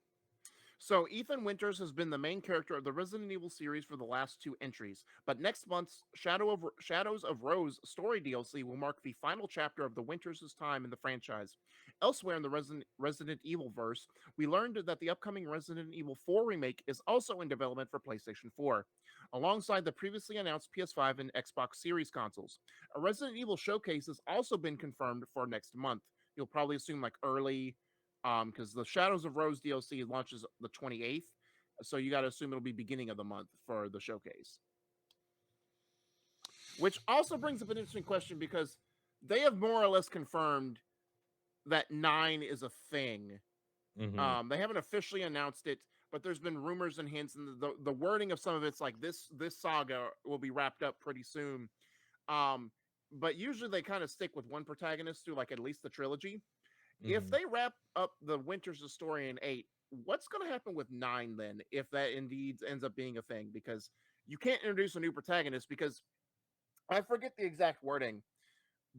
So Ethan Winters has been the main character of the Resident Evil series for the last 2 entries, but next month's Shadows of Rose story DLC will mark the final chapter of the Winters' time in the franchise. Elsewhere in the Resident Evil verse, we learned that the upcoming Resident Evil 4 remake is also in development for PlayStation 4, alongside the previously announced PS5 and Xbox Series consoles. A Resident Evil showcase has also been confirmed for next month. You'll probably assume like early because the Shadows of Rose DLC launches the 28th, so you got to assume it'll be beginning of the month for the showcase. Which also brings up an interesting question because they have more or less confirmed that 9 is a thing. They haven't officially announced it, but there's been rumors and hints, and the wording of some of it's like this saga will be wrapped up pretty soon. But usually they kind of stick with one protagonist through like at least the trilogy. If they wrap up the Winters of story in 8, what's going to happen with 9 then, if that indeed ends up being a thing? Because you can't introduce a new protagonist because I forget the exact wording,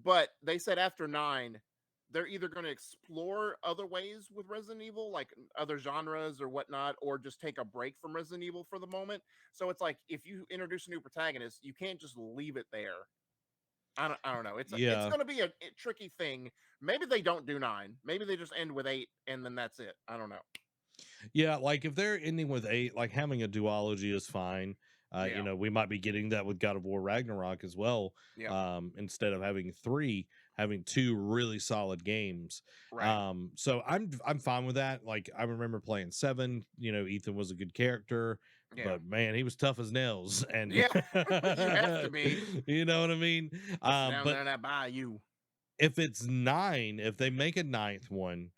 but they said after 9, they're either going to explore other ways with Resident Evil, like other genres or whatnot, or just take a break from Resident Evil for the moment. So it's like if you introduce a new protagonist, you can't just leave it there. I don't know. It's going to be a tricky thing. Maybe they don't do 9. Maybe they just end with 8 and then that's it. I don't know. Yeah, like if they're ending with 8, like having a duology is fine. We might be getting that with God of War Ragnarok as well. Instead of having 3, having 2 really solid games. Right. So I'm fine with that. Like I remember playing 7. Ethan was a good character, but man, he was tough as nails. And you have to be. You know what I mean? Down there in that bayou. If it's 9, if they make a 9th one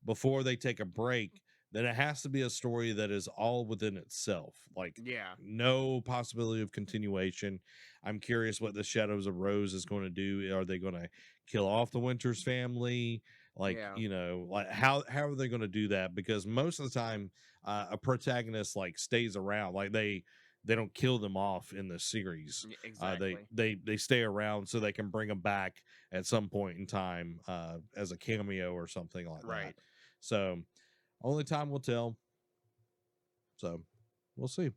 before they take a break, then it has to be a story that is all within itself. Like, no possibility of continuation. I'm curious what the Shadows of Rose is going to do. Are they going to kill off the Winters family? Like, like how are they going to do that? Because most of the time, a protagonist like stays around. Like they don't kill them off in the series. Exactly. They stay around so they can bring them back at some point in time as a cameo or something like that. So only time will tell. So we'll see.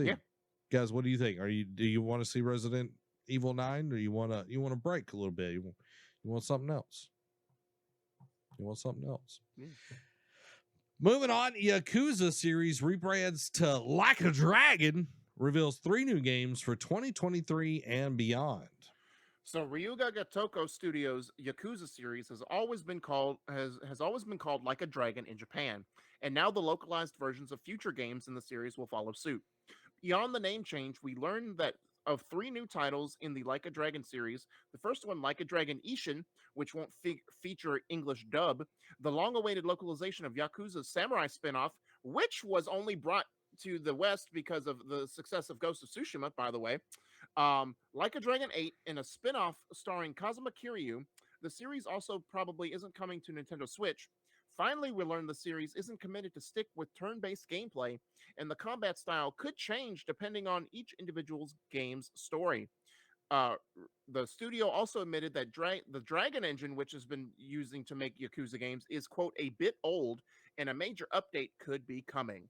Yeah. Guys, what do you think? Do you want to see Resident Evil 9 or you want to break a little bit? You want something else? Moving on, Yakuza series rebrands to Like a Dragon, reveals 3 new games for 2023 and beyond. So Ryuga Gatoko Studios' Yakuza series has always been called Like a Dragon in Japan, and now the localized versions of future games in the series will follow suit. Beyond the name change, we learned that of 3 new titles in the Like a Dragon series. The first one, Like a Dragon Ishin, which won't feature English dub, the long-awaited localization of Yakuza's Samurai spinoff, which was only brought to the West because of the success of Ghost of Tsushima, by the way. Like a Dragon 8 in a spin-off starring Kazuma Kiryu. The series also probably isn't coming to Nintendo Switch. Finally, we learned the series isn't committed to stick with turn-based gameplay, and the combat style could change depending on each individual's game's story. Uh, the studio also admitted that the Dragon engine, which has been using to make Yakuza games, is, quote, a bit old, and a major update could be coming.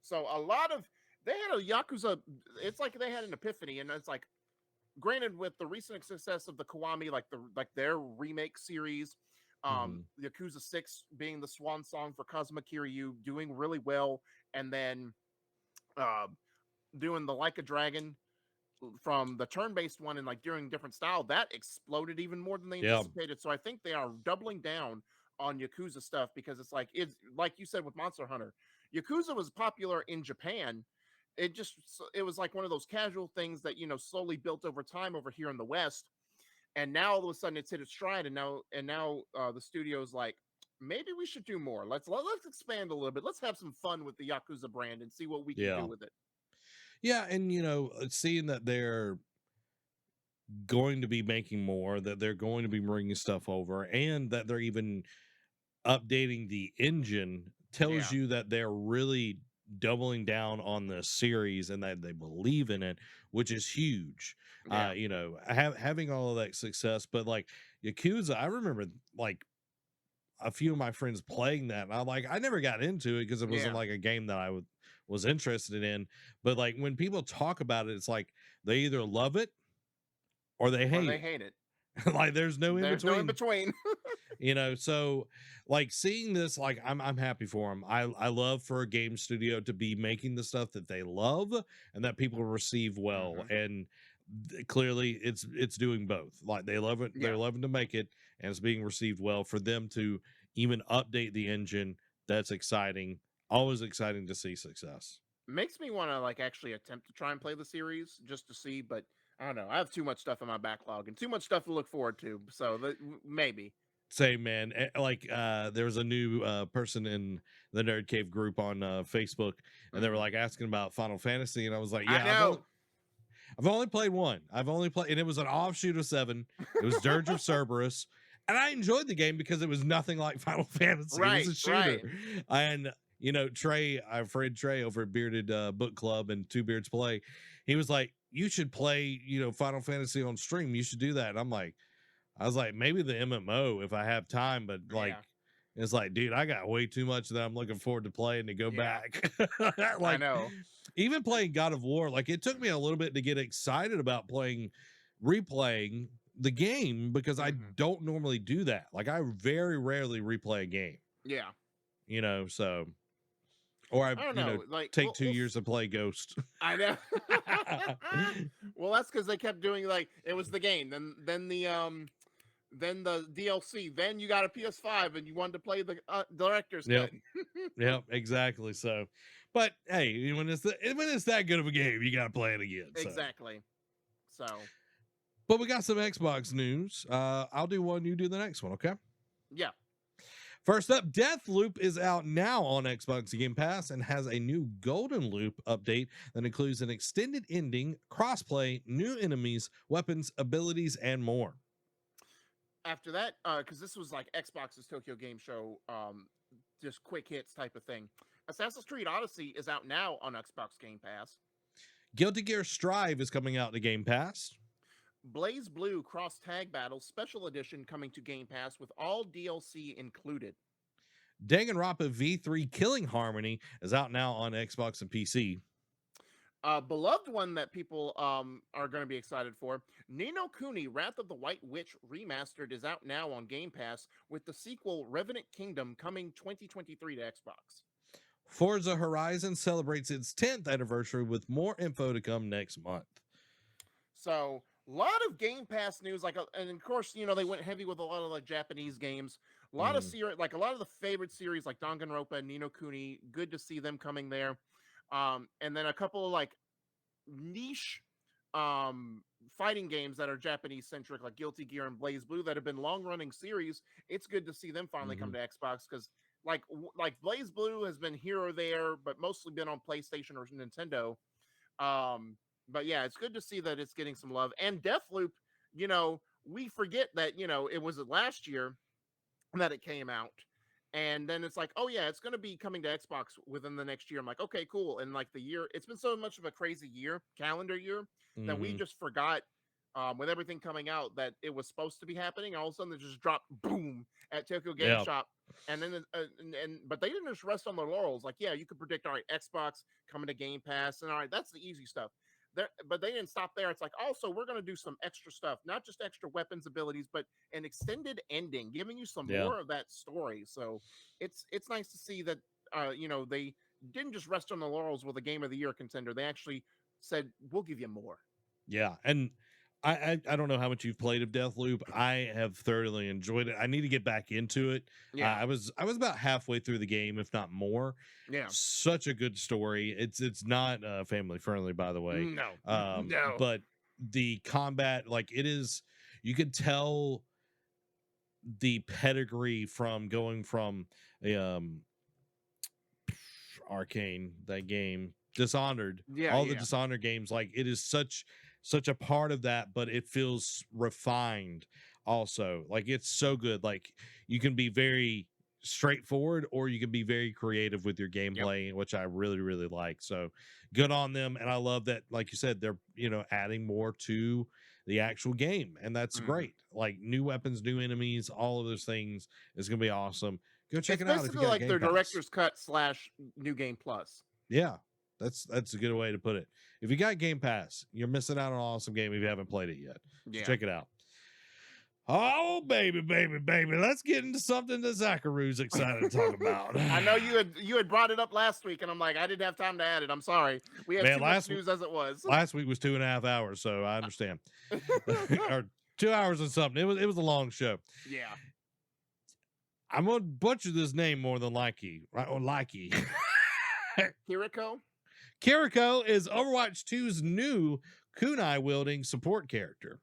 So a lot of they had a Yakuza. It's like they had an epiphany, and it's like, granted, with the recent success of the Kiwami, like their remake series, Yakuza 6 being the swan song for Kazuma Kiryu, doing really well, and then uh, doing the Like a Dragon from the turn-based one and like during different style, that exploded even more than they anticipated. So I think they are doubling down on Yakuza stuff, because it's like you said with Monster Hunter. Yakuza was popular in Japan. It was like one of those casual things that slowly built over time over here in the West, and now all of a sudden it's hit its stride, and now the studio's like, maybe we should do more. Let's expand a little bit. Let's have some fun with the Yakuza brand and see what we can do with it. Yeah, and seeing that they're going to be making more, that they're going to be bringing stuff over, and that they're even updating the engine tells you that they're really doubling down on the series and that they believe in it, which is huge. Having all of that success, but like Yakuza, I remember like a few of my friends playing that, and I never got into it because it wasn't like a game that I was interested in. But like when people talk about it, it's like they either love it or they hate it. Like there's no in between. No in between. So like seeing this, like I'm happy for them. I love for a game studio to be making the stuff that they love and that people receive well. And clearly it's doing both. Like they love it, they're loving to make it, and it's being received well. For them to even update the engine, that's exciting. Always exciting to see success. Makes me want to like actually attempt to try and play the series just to see, but I don't know. I have too much stuff in my backlog and too much stuff to look forward to. So maybe. Same, man. Like there was a new person in the NerdCave group on Facebook, and they were like asking about Final Fantasy, and I was like, yeah, I've only played one. I've only played, and it was an offshoot of 7. It was Dirge of Cerberus, and I enjoyed the game because it was nothing like Final Fantasy. It was a shooter. And Trey, our friend Trey over at Bearded Book Club and Two Beards Play, he was like, you should play Final Fantasy on stream. You should do that. And I was like, maybe the MMO if I have time, but like it's like, dude, I got way too much that I'm looking forward to playing to go back. Like, I know. Even playing God of War, like it took me a little bit to get excited about replaying the game, because I don't normally do that. Like I very rarely replay a game. Yeah. So, or I don't know, like take 2 years to play Ghost. I know. Well, that's because they kept doing like it was the game, then the DLC, then you got a PS5 and you wanted to play the director's cut. Yep, exactly. So, but hey, when it's that good of a game, you got to play it again. Exactly. So, but we got some Xbox news. I'll do one, you do the next one, okay? Yeah. First up, Deathloop is out now on Xbox Game Pass and has a new Golden Loop update that includes an extended ending, crossplay, new enemies, weapons, abilities, and more. After that, because this was like Xbox's Tokyo Game Show, just quick hits type of thing. Assassin's Creed Odyssey is out now on Xbox Game Pass. Guilty Gear Strive is coming out to Game Pass. Blaze Blue Cross Tag Battle Special Edition coming to Game Pass with all DLC included. Danganronpa V3 Killing Harmony is out now on Xbox and PC. Beloved one that people are going to be excited for, Ni no Kuni Wrath of the White Witch Remastered is out now on Game Pass, with the sequel Revenant Kingdom coming 2023 to Xbox. Forza Horizon celebrates its 10th anniversary with more info to come next month. So, a lot of Game Pass news, and of course, they went heavy with a lot of like Japanese games. A lot of series, like a lot of the favorite series, like Danganronpa and Ni no Kuni. Good to see them coming there. And then a couple of like niche fighting games that are Japanese centric, like Guilty Gear and Blaze Blue, that have been long running series. It's good to see them finally come to Xbox, because like Blaze Blue has been here or there, but mostly been on PlayStation or Nintendo. But yeah, it's good to see that it's getting some love. And Deathloop, we forget that, it was last year that it came out. And then it's like, oh yeah, it's going to be coming to Xbox within the next year. I'm like, okay, cool. And like the year, it's been so much of a crazy year, calendar year, that we just forgot, with everything coming out, that it was supposed to be happening. All of a sudden, it just dropped, boom, at Tokyo Game Shop. And then, but they didn't just rest on their laurels. Like, yeah, you could predict, all right, Xbox coming to Game Pass, and all right, that's the easy stuff. But they didn't stop there. It's like, also, we're going to do some extra stuff, not just extra weapons abilities, but an extended ending, giving you some more of that story. So it's nice to see that, they didn't just rest on the laurels with a Game of the Year contender. They actually said, we'll give you more. Yeah, and I don't know how much you've played of Deathloop. I have thoroughly enjoyed it. I need to get back into it. Yeah, I was about halfway through the game, if not more. Yeah, such a good story. It's not family friendly, by the way. No, but the combat, like, it is. You could tell the pedigree from going from Arcane, that game, Dishonored, all the Dishonored games. Like, it is such a part of that, but it feels refined also. Like, it's so good. Like, you can be very straightforward, or you can be very creative with your gameplay, which I really, really like. So good on them. And I love that, like you said, they're, adding more to the actual game, and that's great. Like, new weapons, new enemies, all of those things is gonna be awesome. Go check it out. It's basically like their director's cut / New Game Plus. Yeah, that's a good way to put it. If you got Game Pass, you're missing out on an awesome game if you haven't played it yet. So check it out. Oh, baby. Let's get into something that Zachary's excited to talk about. I know you had brought it up last week, and I'm like, I didn't have time to add it. I'm sorry. We had too much news as it was. Last week was 2.5 hours, so I understand. Or 2 hours and something. It was a long show. Yeah. I'm going to butcher this name more than likely. Right? Or likey. Kiriko? Kiriko is Overwatch 2's new kunai-wielding support character.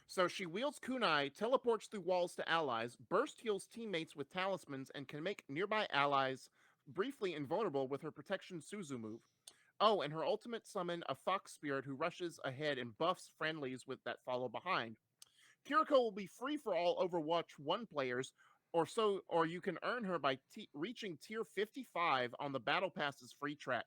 So she wields kunai, teleports through walls to allies, burst heals teammates with talismans, and can make nearby allies briefly invulnerable with her protection Suzu move. Oh, and her ultimate summon a fox spirit who rushes ahead and buffs friendlies with that follow behind. Kiriko will be free for all Overwatch 1 players, or you can earn her by reaching tier 55 on the Battle Pass's free track.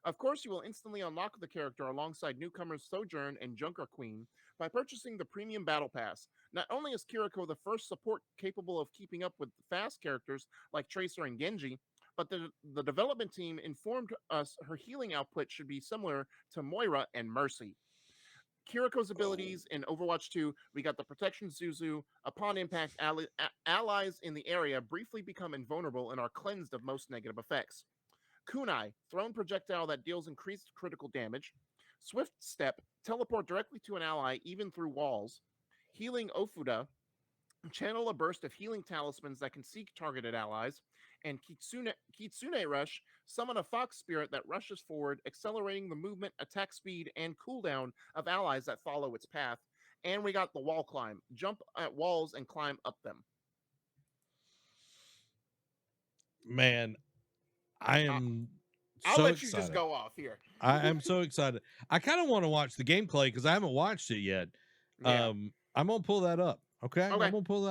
Of course, you will instantly unlock the character alongside newcomers Sojourn and Junker Queen by purchasing the Premium Battle Pass. Not only is Kiriko the first support capable of keeping up with fast characters like Tracer and Genji, but the development team informed us her healing output should be similar to Moira and Mercy. Kiriko's abilities in Overwatch 2, we got the Protection Suzu. Upon impact, allies in the area briefly become invulnerable and are cleansed of most negative effects. Kunai, thrown projectile that deals increased critical damage. Swift Step, teleport directly to an ally even through walls. Healing Ofuda, channel a burst of healing talismans that can seek targeted allies. And Kitsune Rush, summon a fox spirit that rushes forward, accelerating the movement, attack speed, and cooldown of allies that follow its path. And we got the wall climb, jump at walls and climb up them. Man, I am I'll so let excited. You just go off here. I am so excited. I kind of want to watch the gameplay because I haven't watched it yet. Yeah. I'm gonna pull that up. Okay. I'm gonna pull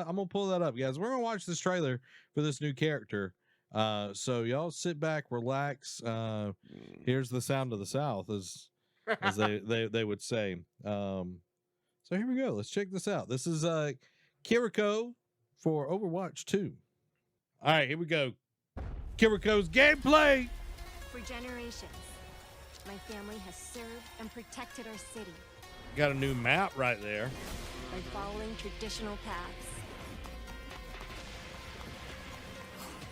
that up, guys. We're gonna watch this trailer for this new character. So y'all sit back, relax. Here's the sound of the South, as they would say. So here we go. Let's check this out. This is Kiriko for Overwatch 2. All right, here we go. Kiriko's gameplay. For generations, my family has served and protected our city. Got a new map right there. By following traditional paths.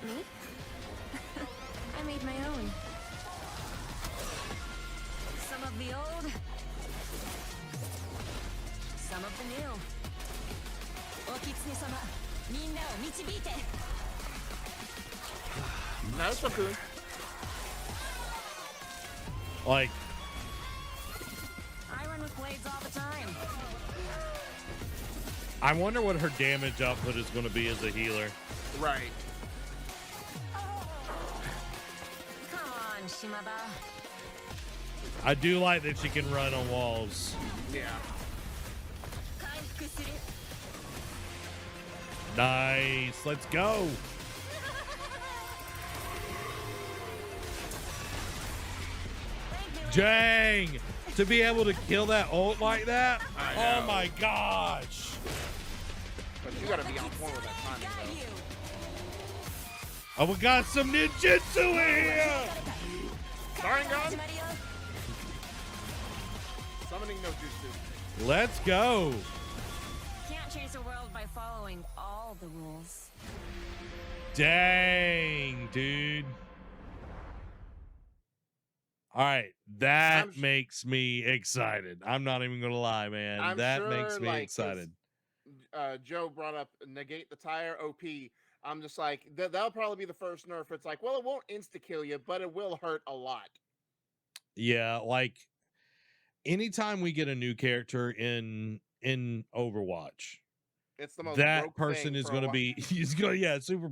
Me? I made my own. Some of the old, some of the new. Okitsune-sama, minna o michibiite. That's so cool. Like, I run with blades all the time. I wonder what her damage output is going to be as a healer. Right. Come on, Shimaba. I do like that she can run on walls. Yeah. Nice. Let's go. Dang. To be able to kill that ult like that? Oh my gosh. But you gotta be on point with that timing, though. Oh, we got some ninjutsu here. Starting gun. Summoning no jutsu. Let's go. Can't change the world by following all the rules. Dang, dude. All right, that makes me excited. I'm not even gonna lie, man. That makes me excited. Joe brought up negate the tire OP. I'm just like, that'll probably be the first nerf. It's like, well, it won't insta kill you, but it will hurt a lot. Yeah, like anytime we get a new character in Overwatch, it's the most that person is going to be super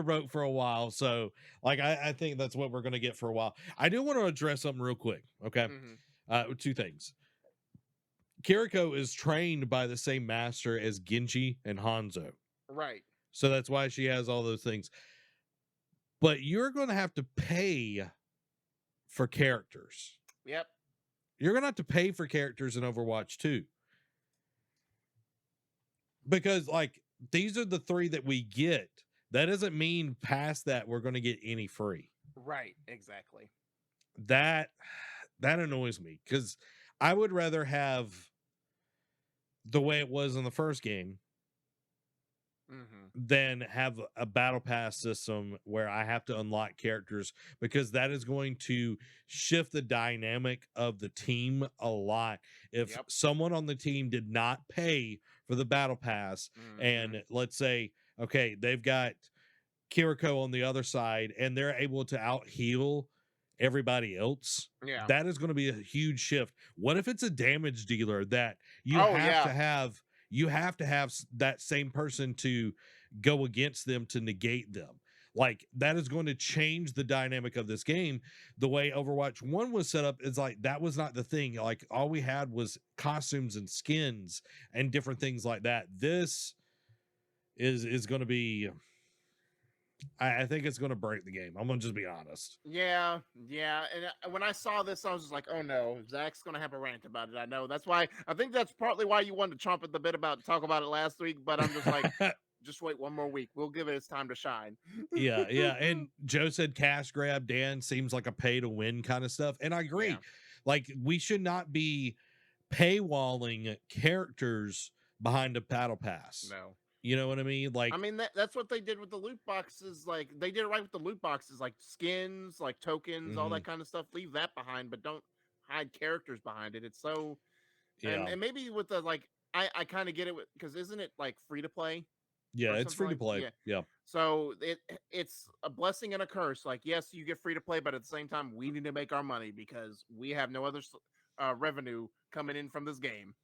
broke for a while. So like I think that's what we're going to get for a while. I do want to address something real quick. Okay. Two things. Kiriko is trained by the same master as Genji and Hanzo. Right. So that's why she has all those things. But you're going to have to pay for characters. Yep. You're going to have to pay for characters in Overwatch 2. Because like these are the 3 that we get. That doesn't mean past that we're going to get any free. Right, exactly. That annoys me because I would rather have the way it was in the first game than have a battle pass system where I have to unlock characters, because that is going to shift the dynamic of the team a lot. If someone on the team did not pay for the battle pass and let's say, okay, they've got Kiriko on the other side and they're able to out heal everybody else, that is going to be a huge shift. What if it's a damage dealer that you have to have that same person to go against them to negate them? Like that is going to change the dynamic of this game. The way Overwatch 1 was set up is like that was not the thing. Like all we had was costumes and skins and different things like that. This is going to be, I think it's going to break the game. I'm going to just be honest. Yeah. And when I saw this, I was just like, oh no, Zach's going to have a rant about it. I know. That's why, I think that's partly why you wanted to chomp at the bit talk about it last week, but I'm just like, just wait one more week. We'll give it its time to shine. Yeah. And Joe said cash grab, Dan, seems like a pay to win kind of stuff. And I agree. Yeah. Like we should not be paywalling characters behind a battle pass. No. You know what I mean? Like, I mean, that's what they did with the loot boxes. Like, they did it right with the loot boxes, like skins, like tokens, all that kind of stuff. Leave that behind, but don't hide characters behind it. It's so, and maybe with the like, I kind of get it because isn't it like free to play? Yeah, it's free to play. Yeah. So it's a blessing and a curse. Like, yes, you get free to play, but at the same time, we need to make our money because we have no other revenue coming in from this game.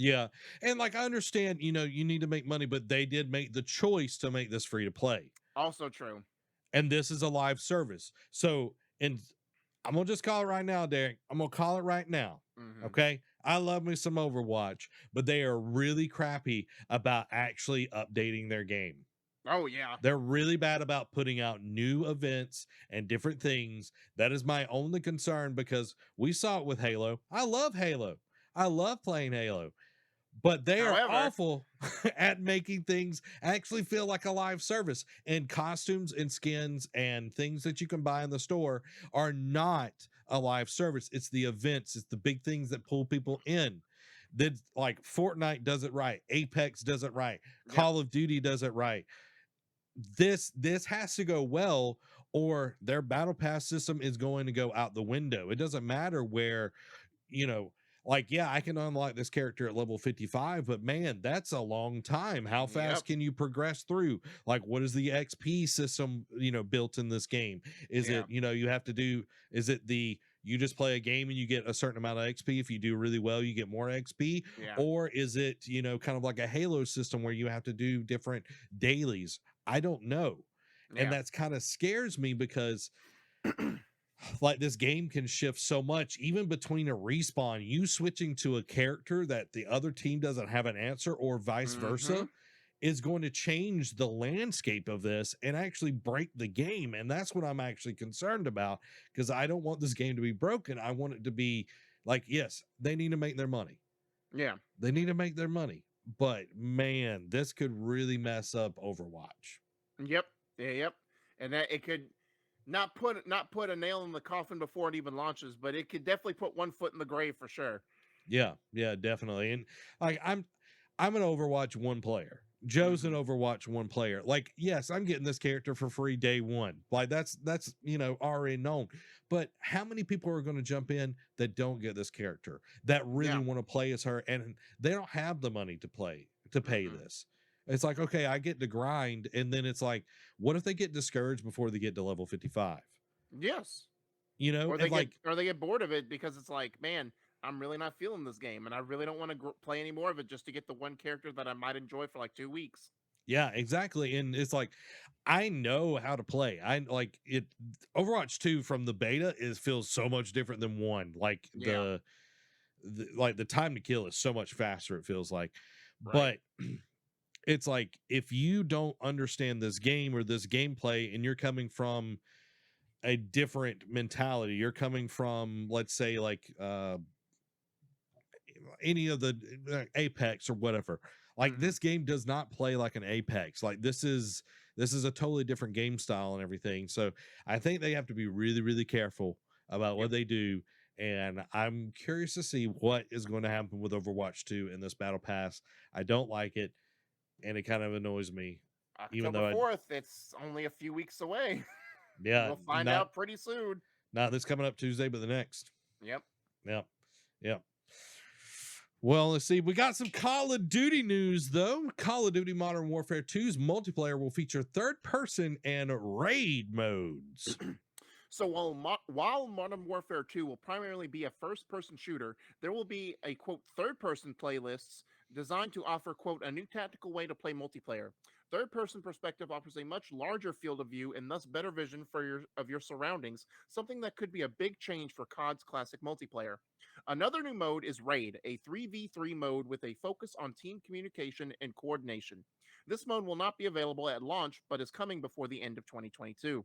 Yeah. And like, I understand, you need to make money, but they did make the choice to make this free to play. Also true. And this is a live service. So, and I'm going to just call it right now, Derek. I'm going to call it right now. Okay. I love me some Overwatch, but they are really crappy about actually updating their game. Oh, yeah. They're really bad about putting out new events and different things. That is my only concern because we saw it with Halo. I love Halo. I love playing Halo. But they are awful at making things actually feel like a live service. And costumes and skins and things that you can buy in the store are not a live service. It's the events. It's the big things that pull people in. That like Fortnite does it right. Apex does it right. Call of Duty does it right. This has to go well, or their battle pass system is going to go out the window. It doesn't matter where, like, yeah, I can unlock this character at level 55, but man, that's a long time. How fast can you progress through? Like, what is the XP system, built in this game? Is it, you have to do, is it the you just play a game and you get a certain amount of XP. If you do really well, you get more XP. Yeah. Or is it, kind of like a Halo system where you have to do different dailies? I don't know. Yeah. And that's kind of scares me because like this game can shift so much, even between a respawn, you switching to a character that the other team doesn't have an answer, or vice versa, is going to change the landscape of this and actually break the game. And that's what I'm actually concerned about, because I don't want this game to be broken. I want it to be like, yes, they need to make their money. Yeah. They need to make their money. But man, this could really mess up Overwatch. Yep. Yeah, yep. And that it could not put a nail in the coffin before it even launches, but it could definitely put one foot in the grave for sure. Yeah, definitely. And like I'm an Overwatch 1 player. Joe's an Overwatch 1 player. Like, yes, I'm getting this character for free day one. Like that's already known. But how many people are going to jump in that don't get this character, that really want to play as her, and they don't have the money to pay this? It's like, okay, I get to grind, and then it's like, what if they get discouraged before they get to level 55? Yes. Or they get bored of it because it's like, man, I'm really not feeling this game, and I really don't want to play any more of it just to get the one character that I might enjoy for like 2 weeks. Yeah, exactly. And it's like, I know how to play. I like it. Overwatch 2 from the beta feels so much different than 1. Like the time to kill is so much faster, it feels like. Right. But it's like, if you don't understand this game or this gameplay, and you're coming from a different mentality, you're coming from, let's say, like any of the Apex or whatever, like this game does not play like an Apex. Like this is a totally different game style and everything. So I think they have to be really, really careful about what they do. And I'm curious to see what is going to happen with Overwatch 2 in this battle pass. I don't like it, and it kind of annoys me. October 4th, it's only a few weeks away. Yeah. We'll find out pretty soon. Not this coming up Tuesday, but the next. Yep. Well, let's see. We got some Call of Duty news, though. Call of Duty Modern Warfare 2's multiplayer will feature third-person and raid modes. So while Modern Warfare 2 will primarily be a first-person shooter, there will be a, quote, third-person playlists designed to offer, quote, a new tactical way to play multiplayer. Third-person perspective offers a much larger field of view and thus better vision of your surroundings, something that could be a big change for COD's classic multiplayer. Another new mode is Raid, a 3v3 mode with a focus on team communication and coordination. This mode will not be available at launch, but is coming before the end of 2022.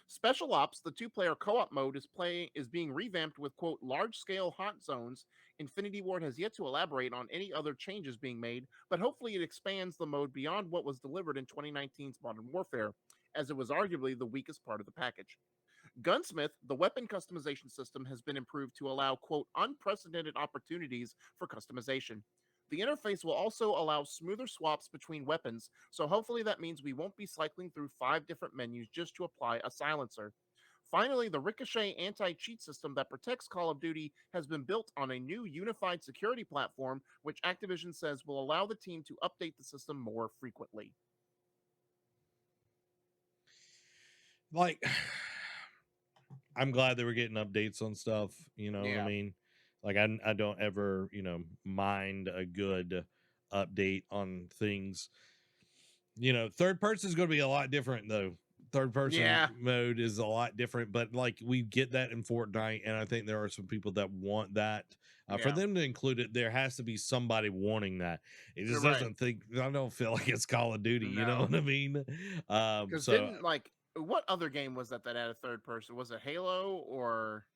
Special Ops, the two-player co-op mode, is being revamped with, quote, large-scale hot zones. Infinity Ward has yet to elaborate on any other changes being made, but hopefully it expands the mode beyond what was delivered in 2019's Modern Warfare, as it was arguably the weakest part of the package. Gunsmith, the weapon customization system, has been improved to allow, quote, unprecedented opportunities for customization. The interface will also allow smoother swaps between weapons, so hopefully that means we won't be cycling through 5 different menus just to apply a silencer. Finally, the Ricochet anti-cheat system that protects Call of Duty has been built on a new unified security platform, which Activision says will allow the team to update the system more frequently. Like, I'm glad they were getting updates on stuff, what I mean? Like, I don't ever, mind a good update on things. Third person is going to be a lot different, though. Third person mode is a lot different, but like we get that in Fortnite, and I think there are some people that want that. For them to include it, there has to be somebody wanting that. It just doesn't I don't feel like it's Call of Duty, you know what I mean? Because what other game was that added third person? Was it Halo or...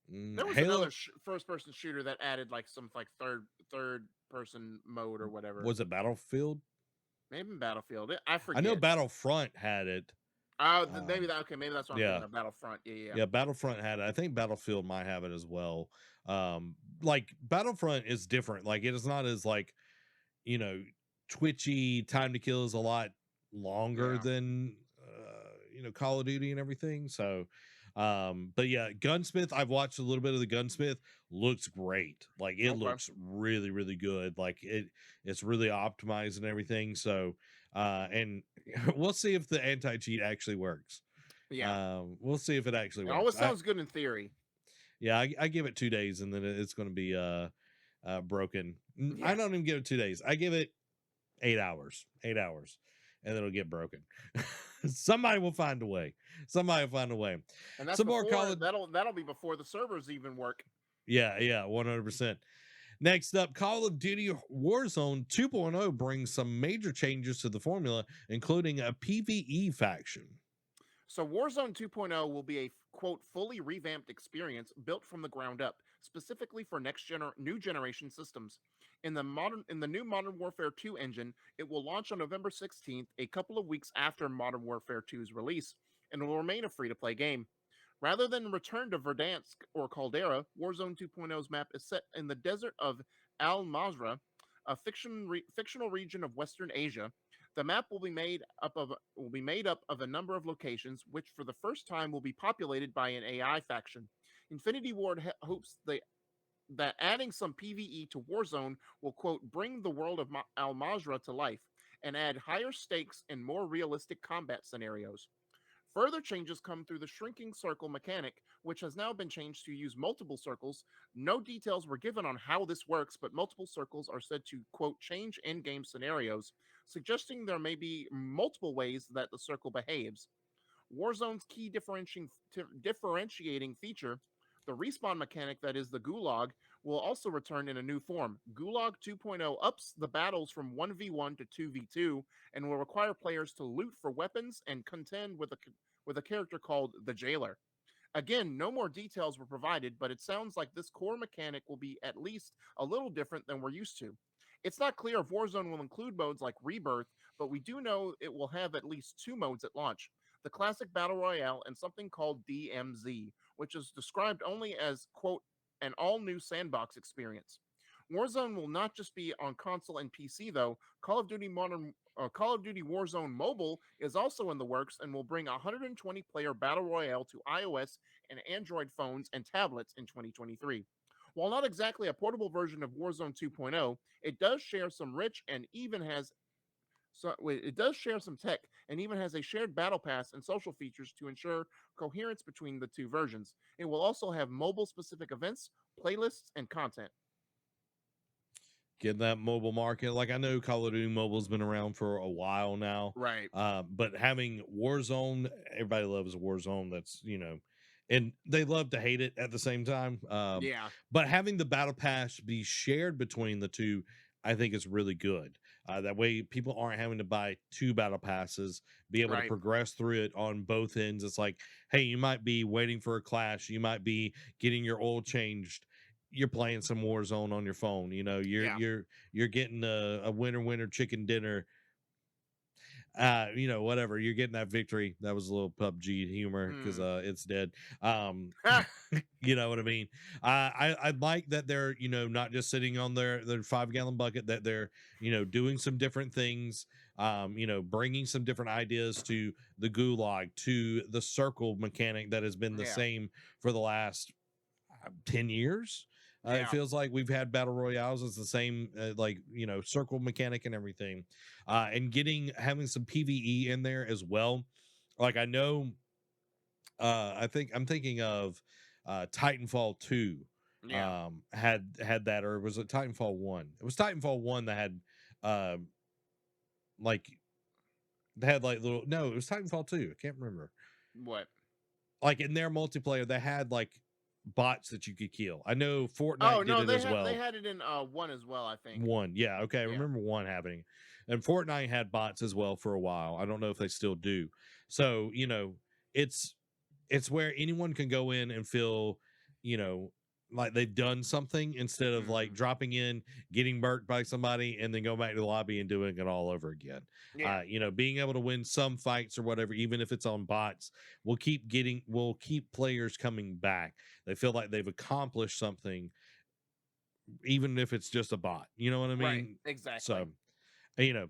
There was another first-person shooter that added like some like third-person mode or whatever. Was it Battlefield? Maybe Battlefield. I forget. I know Battlefront had it. Maybe that's what I'm thinking of. Battlefront. Yeah. Battlefront had it. I think Battlefield might have it as well. Like Battlefront is different. Like it is not as like, twitchy. Time to kill is a lot longer than Call of Duty and everything. So but yeah, Gunsmith, I've watched a little bit of the Gunsmith. Looks great. Like it looks really, really good. Like it's really optimized and everything. So and we'll see if the anti-cheat actually works. Yeah. We'll see if it actually works. It always sounds good in theory. Yeah, I give it 2 days and then it's going to be broken. Yeah. I don't even give it 2 days. I give it 8 hours. 8 hours. And then it'll get broken. Somebody will find a way. Somebody will find a way. And that's Some more college. that'll be before the servers even work. Yeah, 100%. Next up, Call of Duty Warzone 2.0 brings some major changes to the formula, including a PvE faction. So Warzone 2.0 will be a quote fully revamped experience built from the ground up, specifically for new generation systems. In the new Modern Warfare 2 engine, it will launch on November 16th, a couple of weeks after Modern Warfare 2's release, and will remain a free-to-play game. Rather than return to Verdansk or Caldera, Warzone 2.0's map is set in the desert of Al Mazrah, a fictional region of Western Asia. The map will be made up of a number of locations, which for the first time will be populated by an AI faction. Infinity Ward hopes that adding some PvE to Warzone will quote bring the world of Al Mazrah to life and add higher stakes and more realistic combat scenarios. Further changes come through the shrinking circle mechanic, which has now been changed to use multiple circles. No details were given on how this works, but multiple circles are said to, quote, change in game scenarios, suggesting there may be multiple ways that the circle behaves. Warzone's key differentiating feature, the respawn mechanic that is the Gulag, will also return in a new form. Gulag 2.0 ups the battles from 1v1 to 2v2 and will require players to loot for weapons and contend with a character called the Jailer. Again, no more details were provided, but it sounds like this core mechanic will be at least a little different than we're used to. It's not clear if Warzone will include modes like Rebirth, but we do know it will have at least 2 modes at launch: the classic Battle Royale and something called DMZ, which is described only as, quote, an all-new sandbox experience. Warzone will not just be on console and PC, though. Call of Duty Warzone Mobile is also in the works and will bring a 120-player battle royale to iOS and Android phones and tablets in 2023. While not exactly a portable version of Warzone 2.0, it does share some tech and even has a shared battle pass and social features to ensure coherence between the two versions. It will also have mobile specific events, playlists, and content. Get that mobile market. Like, I know Call of Duty Mobile's been around for a while now. Right. But having Warzone, everybody loves Warzone. That's, and they love to hate it at the same time. Yeah. But having the battle pass be shared between the two, I think is really good. That way people aren't having to buy 2 battle passes, be able to progress through it on both ends. It's like, hey, you might be waiting for a clash, you might be getting your oil changed, you're playing some Warzone on your phone. You're getting a winter chicken dinner. Whatever, you're getting that victory. That was a little PUBG humor because it's dead. You know what I mean? I like that they're not just sitting on their 5-gallon bucket, that they're doing some different things, bringing some different ideas to the Gulag, to the circle mechanic that has been the same for the last 10 years. It feels like we've had battle royales. It's the same, circle mechanic and everything, and having some PvE in there as well. Like, I know, I'm thinking of Titanfall 2. Had that, or was it Titanfall 1? It was Titanfall 1 that had little, no, it was Titanfall 2. I can't remember what. Like, in their multiplayer, they had like bots that you could kill. I know Fortnite did it as well. They had it in 1 as well, I think. 1, yeah, okay. I remember 1 happening, and Fortnite had bots as well for a while. I don't know if they still do. So it's where anyone can go in and feel like they've done something, instead of like dropping in, getting murked by somebody, and then go back to the lobby and doing it all over again. Being able to win some fights or whatever, even if it's on bots, will keep players coming back. They feel like they've accomplished something, even if it's just a bot. You know what I mean? Right, exactly. So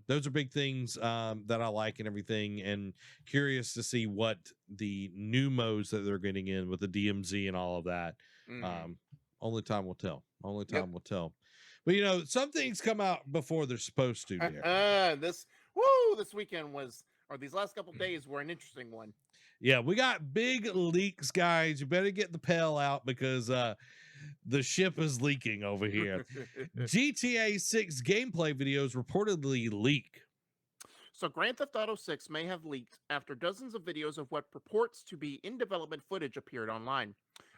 those are big things that I like and everything, and curious to see what the new modes that they're getting in with the DMZ and all of that. Only time will tell. Only time will tell. But some things come out before they're supposed to. This weekend was or these last couple days were an interesting one. Yeah, we got big leaks, guys. You better get the pail out because the ship is leaking over here. GTA 6 gameplay videos reportedly leak. So Grand Theft Auto 6 may have leaked after dozens of videos of what purports to be in development footage appeared online.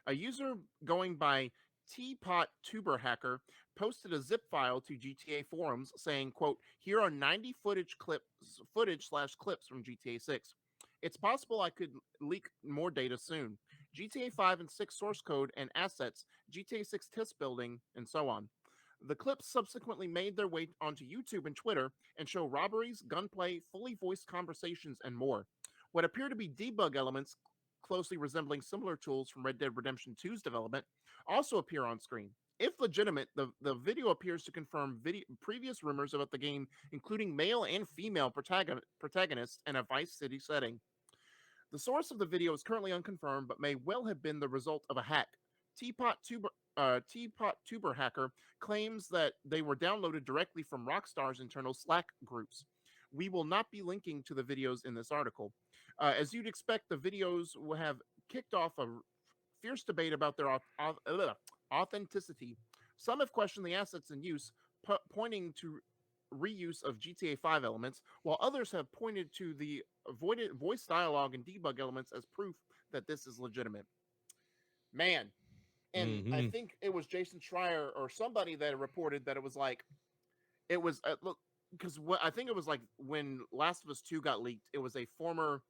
A user going by Teapot Tuber Hacker posted a zip file to GTA forums saying, quote, "Here are 90 footage/clips from GTA 6. It's possible I could leak more data soon. GTA 5 and 6 source code and assets, GTA 6 test building, and so on." The clips subsequently made their way onto YouTube and Twitter and show robberies, gunplay, fully voiced conversations, and more. What appear to be debug elements closely resembling similar tools from Red Dead Redemption 2's development also appear on screen. If legitimate, the video appears to confirm previous rumors about the game, including male and female protagonists in a Vice City setting. The source of the video is currently unconfirmed, but may well have been the result of a hack. Teapot Tuber Hacker claims that they were downloaded directly from Rockstar's internal Slack groups. We will not be linking to the videos in this article. As you'd expect, the videos will have kicked off a fierce debate about their authenticity. Some have questioned the assets in use, pointing to reuse of GTA 5 elements, while others have pointed to the avoided voice dialogue and debug elements as proof that this is legitimate. Man, and I think it was Jason Schreier or somebody that reported that it was like, it was look, because what I think it was like when Last of Us 2 got leaked, it was a former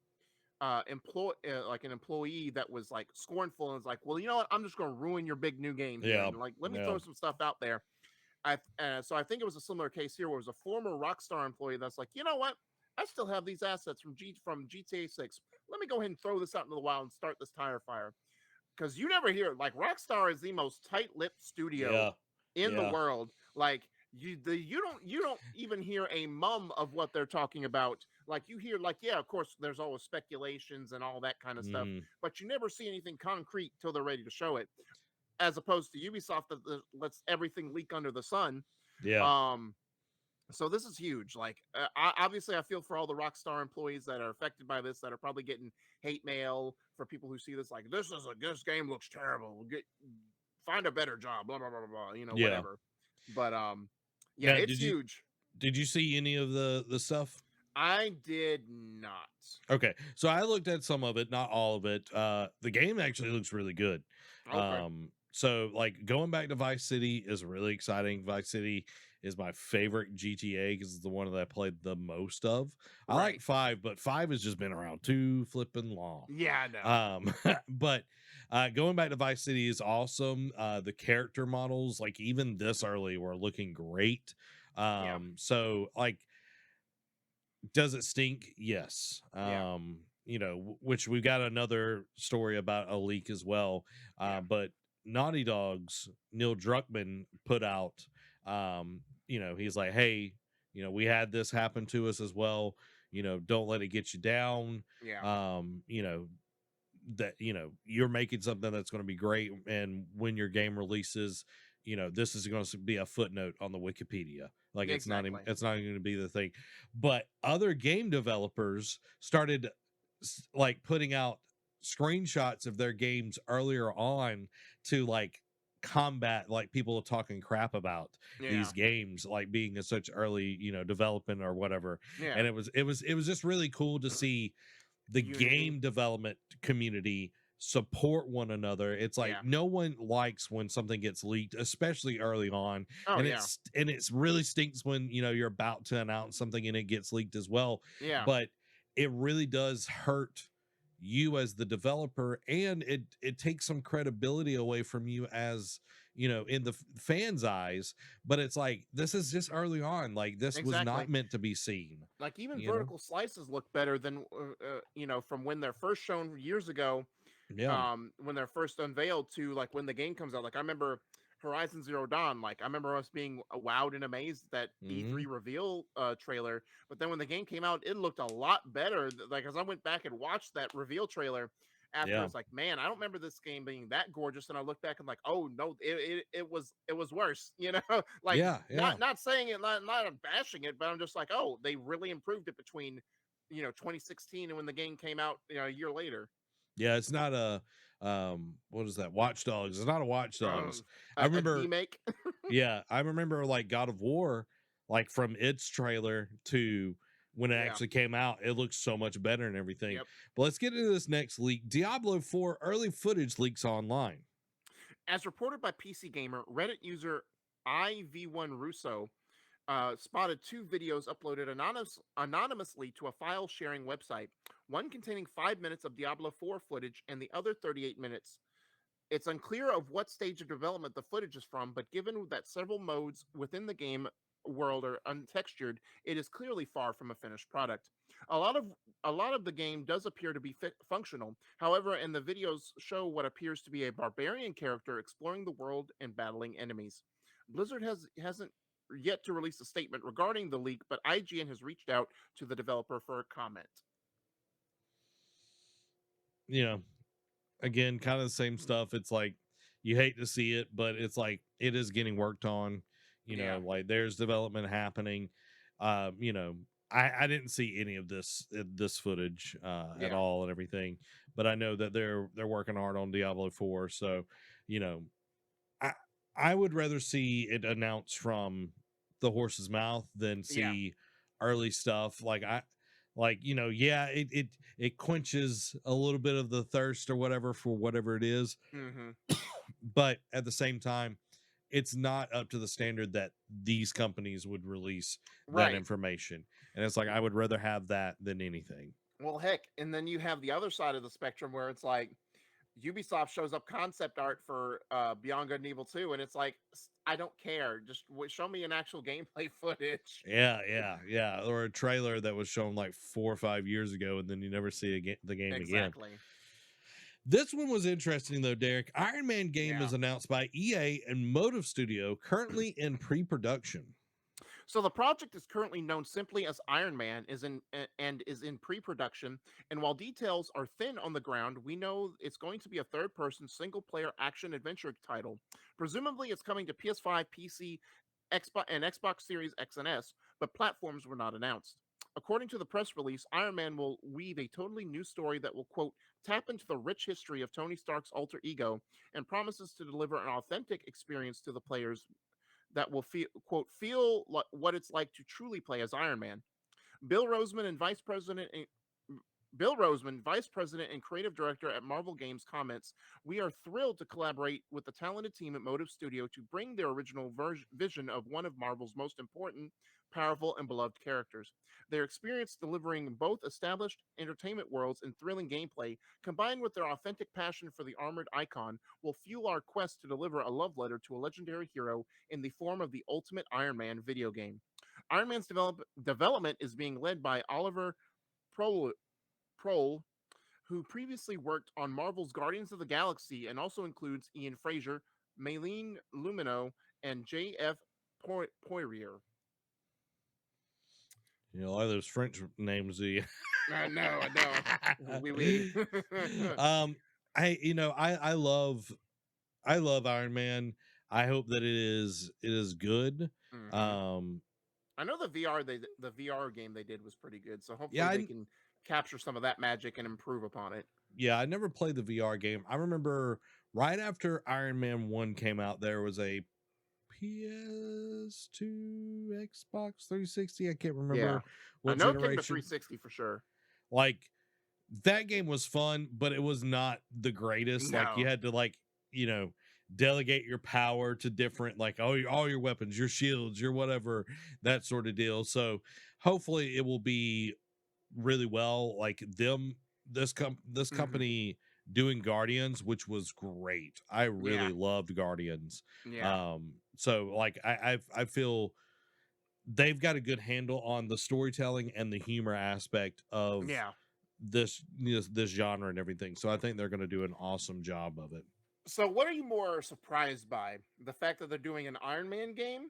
like an employee that was like scornful and was like, well, you know what, I'm just going to ruin your big new game here. And like, let me throw some stuff out there. So I think it was a similar case here where it was a former Rockstar employee that's like, you know what, I still have these assets from GTA 6. Let me go ahead and throw this out into the wild and start this tire fire. Because you never hear, like, Rockstar is the most tight-lipped studio in the world. Like, you don't even hear a mum of what they're talking about. Like, you hear, like, yeah, of course, there's always speculations and all that kind of stuff, but you never see anything concrete till they're ready to show it. As opposed to Ubisoft that lets everything leak under the sun. So this is huge. Like, obviously, I feel for all the Rockstar employees that are affected by this, that are probably getting hate mail for people who see this. Like, this game looks terrible. Find a better job. Blah blah blah blah. You know, whatever. But yeah, now, it's huge. Did you see any of the stuff? I did not. Okay, so I looked at some of it, not all of it. The game actually looks really good. Okay. So like going back to Vice City is really exciting. Vice City is my favorite GTA because it's the one that I played the most of. Right. I like 5, but 5 has just been around too flipping long. Yeah, I know. But going back to Vice City is awesome. The character models, like even this early, were looking great. So like, does it stink? Yes. You know, which we've got another story about a leak as well. But Naughty Dog's Neil Druckmann put out, you know, he's like, hey, you know, we had this happen to us as well. You know, don't let it get you down. You know, that, you know, you're making something that's going to be great. And when your game releases, you know, this is going to be a footnote on the Wikipedia. Like it's not going to be the thing. But other game developers started like putting out screenshots of their games earlier on to like combat like people talking crap about these games like being in such early, you know, development or whatever. And it was just really cool to see the game development community support one another. It's like no one likes when something gets leaked, especially early on. It's really stinks when, you know, you're about to announce something and it gets leaked as well. But it really does hurt you as the developer, and it takes some credibility away from you as, you know, in the fans' eyes. But it's like, this is just early on. Like this was not meant to be seen. Like even vertical slices look better than you know, from when they're first shown years ago. When they're first unveiled to like when the game comes out. Like I remember Horizon Zero Dawn, like I remember us being wowed and amazed at that E3 reveal trailer, but then when the game came out, it looked a lot better. Like as I went back and watched that reveal trailer after, it's like, man, I don't remember this game being that gorgeous. And I look back and like, oh no, it was worse, you know. Like not saying it, not bashing it, but I'm just like, oh, they really improved it between 2016 and when the game came out, a year later. Yeah, it's not a what is that? Watch Dogs. It's not a Watch Dogs. I A remember remake. yeah, I remember like God of War, like from its trailer to when it Yeah. actually came out, it looks so much better and everything. Yep. But let's get into this next leak. Diablo 4 early footage leaks online. As reported by PC Gamer, Reddit user IV1 Russo spotted 2 videos uploaded anonymously to a file sharing website, one containing 5 minutes of Diablo 4 footage and the other 38 minutes. It's unclear of what stage of development the footage is from, but given that several modes within the game world are untextured, it is clearly far from a finished product. A lot of the game does appear to be functional. However, and the videos show what appears to be a barbarian character exploring the world and battling enemies. Blizzard hasn't yet to release a statement regarding the leak, but IGN has reached out to the developer for a comment. You know, again, kind of the same stuff. It's like you hate to see it, but it's like it is getting worked on. Like there's development happening. You know, I didn't see any of this footage at all and everything, but I know that they're working hard on Diablo 4. So, you know, I I would rather see it announced from the horse's mouth than see early stuff. It quenches a little bit of the thirst or whatever for whatever it is, Mm-hmm. but at the same time, it's not up to the standard that these companies would release that information. And it's like I would rather have that than anything. Well, heck, and then you have the other side of the spectrum where it's like Ubisoft shows up concept art for Beyond Good and Evil 2, and it's like, I don't care. Just show me an actual gameplay footage. Yeah. Or a trailer that was shown like 4 or 5 years ago, and then you never see the game again. Exactly. This one was interesting, though, Derek. Iron Man game is announced by EA and Motive Studio, currently in pre-production. So the project is currently known simply as Iron Man, is in pre-production, and while details are thin on the ground, we know it's going to be a third-person single-player action-adventure title. Presumably, it's coming to PS5, PC, Xbox, and Xbox Series X and S, but platforms were not announced. According to the press release, Iron Man will weave a totally new story that will, quote, tap into the rich history of Tony Stark's alter ego and promises to deliver an authentic experience to the players that will feel like what it's like to truly play as Iron Man. Bill Roseman, Vice President and Creative Director at Marvel Games, comments, "We are thrilled to collaborate with the talented team at Motive Studio to bring their original vision of one of Marvel's most important, powerful, and beloved characters. Their experience delivering both established entertainment worlds and thrilling gameplay, combined with their authentic passion for the armored icon, will fuel our quest to deliver a love letter to a legendary hero in the form of the Ultimate Iron Man video game." Iron Man's development is being led by Oliver Prohl, who previously worked on Marvel's Guardians of the Galaxy and also includes Ian Fraser, Maylene Lumino, and J.F. Poirier. You know, a lot of those French names. I know. Oui. I love Iron Man. I hope that it is good. Mm-hmm. I know the VR game they did was pretty good, so hopefully they can capture some of that magic and improve upon it. Yeah, I never played the VR game. I remember right after Iron Man 1 came out, there was a PS2, Xbox 360. I can't remember what generation. It came to 360 for sure. Like that game was fun, but it was not the greatest. No. Like you had to delegate your power to different, like all your weapons, your shields, your whatever, that sort of deal. So hopefully it will be really well. Like this company doing Guardians, which was great. I really loved Guardians. So like I feel they've got a good handle on the storytelling and the humor aspect of this genre and everything. So I think they're going to do an awesome job of it. So what are you more surprised by? The fact that they're doing an Iron Man game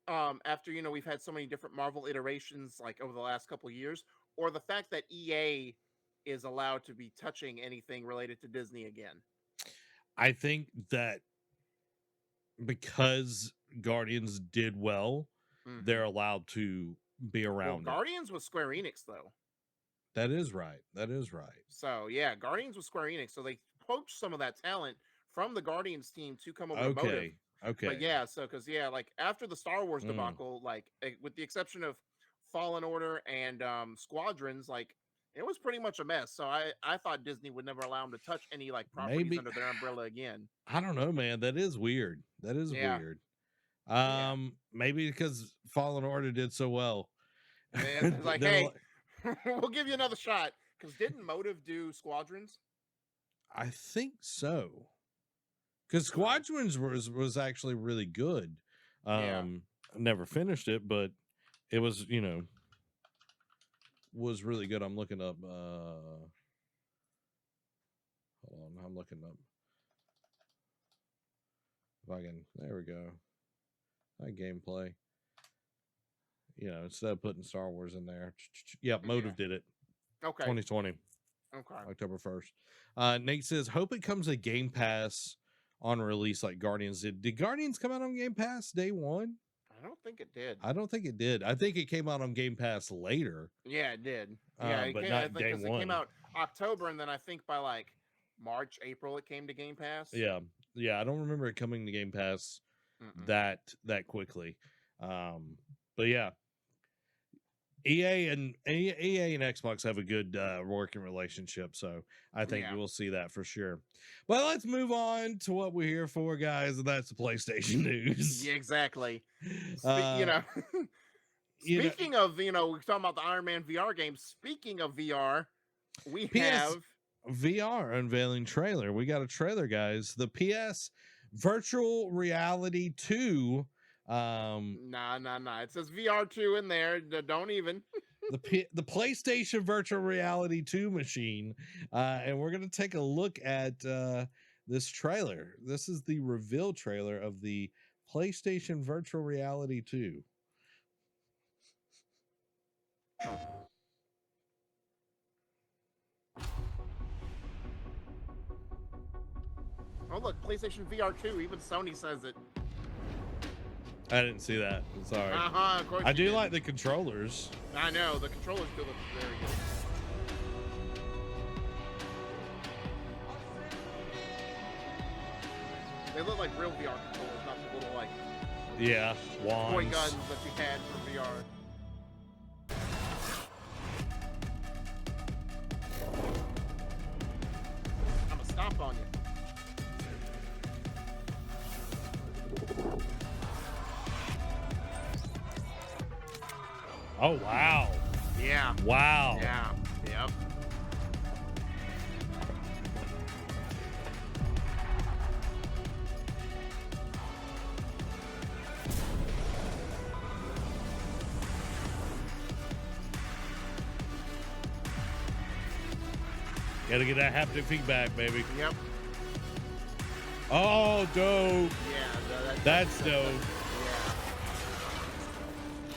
after we've had so many different Marvel iterations like over the last couple of years, or the fact that EA is allowed to be touching anything related to Disney again? I think that because Guardians did well, they're allowed to be around. Guardians was Square Enix though. That is right. That is right. So yeah, Guardians with Square Enix. So they poached some of that talent from the Guardians team to come over to Motive. Okay. But yeah, so because yeah, like after the Star Wars debacle, like with the exception of Fallen Order and Squadrons, like it was pretty much a mess. So I thought Disney would never allow them to touch any like properties under their umbrella again. I don't know, man. That is weird. That is weird. Maybe because Fallen Order did so well. Man, like, hey, we'll give you another shot. Because didn't Motive do Squadrons? I think so. Because Squadrons was actually really good. Never finished it, but it was, was really good. I'm looking up. Hold on, I'm looking up. If I can, there we go. Gameplay. Instead of putting Star Wars in there. Yep, Motive did it. Okay. 2020. Okay. October 1st. Nate says, hope it comes to Game Pass on release like Guardians did. Did Guardians come out on Game Pass day one? I don't think it did. I don't think it did. I think it came out on Game Pass later. Yeah, it did. Yeah, but not day one. It came out October, and then I think by like March, April, it came to Game Pass. Yeah. I don't remember it coming to Game Pass that quickly. But yeah, EA and Xbox have a good working relationship, so I think we'll see that for sure. But let's move on to what we're here for, guys, and that's the PlayStation news. Yeah, exactly. Speaking of, we're talking about the Iron Man VR game. Speaking of VR, we have VR unveiling trailer. We got a trailer, guys. The PS Virtual Reality 2. Nah. It says VR2 in there. Don't even. the PlayStation Virtual Reality 2 machine. And we're going to take a look at this trailer. This is the reveal trailer of the PlayStation Virtual Reality 2. Oh, look, PlayStation VR2. Even Sony says it. I didn't see that. I'm sorry. Of course I do like the controllers. I know. The controllers do look very good. They look like real VR controllers, not the little, like... Yeah, wands. Toy guns that you had for VR. I'm gonna stomp on you. Oh, wow. Yeah. Wow. Yeah. Yep. Gotta get that haptic feedback, baby. Yep. Oh, dope. Yeah. That's dope. Yeah.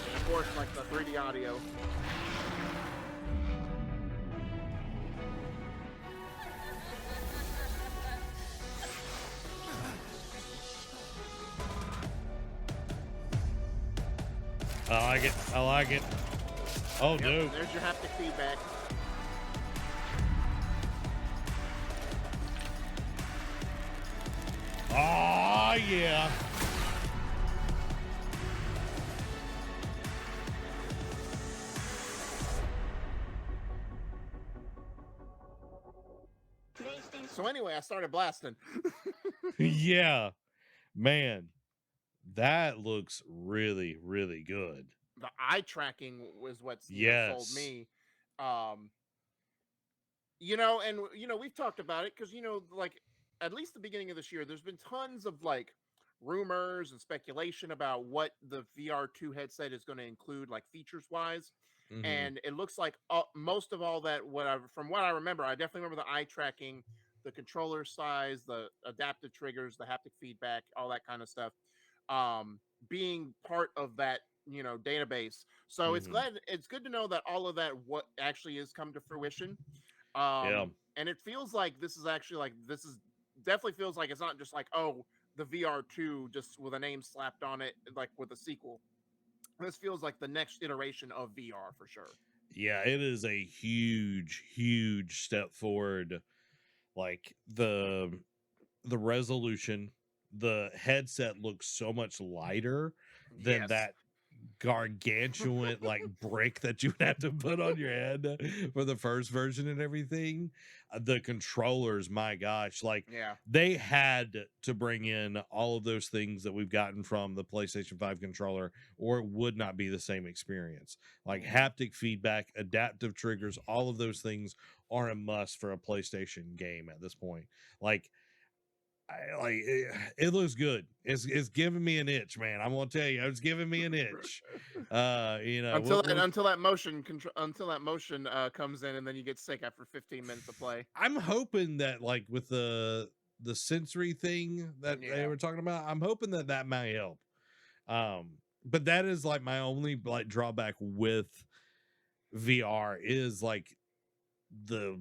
And of course, like the 3D audio. I like it. Oh, Yep, dude. there's your haptic feedback. Oh, yeah. So anyway, I started blasting. Yeah. Man, that looks really, really good. The eye tracking was what sold me. And we've talked about it because like at least the beginning of this year, there's been tons of like rumors and speculation about what the VR2 headset is going to include, like features wise. Mm-hmm. And it looks like most of all that, from what I remember, I definitely remember the eye tracking, the controller size, the adaptive triggers, the haptic feedback, all that kind of stuff, being part of that database. So it's good to know that all of that what actually is come to fruition. And it feels like this is actually definitely feels like it's not just like, oh, the VR2 just with a name slapped on it, like with a sequel. This feels like the next iteration of VR for sure. Yeah, it is a huge step forward. Like the resolution, the headset looks so much lighter than Yes. that gargantuan like brick that you would have to put on your head for the first version and everything. The controllers, my gosh, like Yeah. they had to bring in all of those things that we've gotten from the PlayStation 5 controller, or it would not be the same experience. Like haptic feedback, adaptive triggers, all of those things are a must for a PlayStation game at this point. Like it looks good. It's giving me an itch, man. I'm gonna tell you, it's giving me an itch. You know, until that motion comes in, and then you get sick after 15 minutes of play. I'm hoping that like with the sensory thing that they were talking about, I'm hoping that that might help. But that is like my only like drawback with VR is like the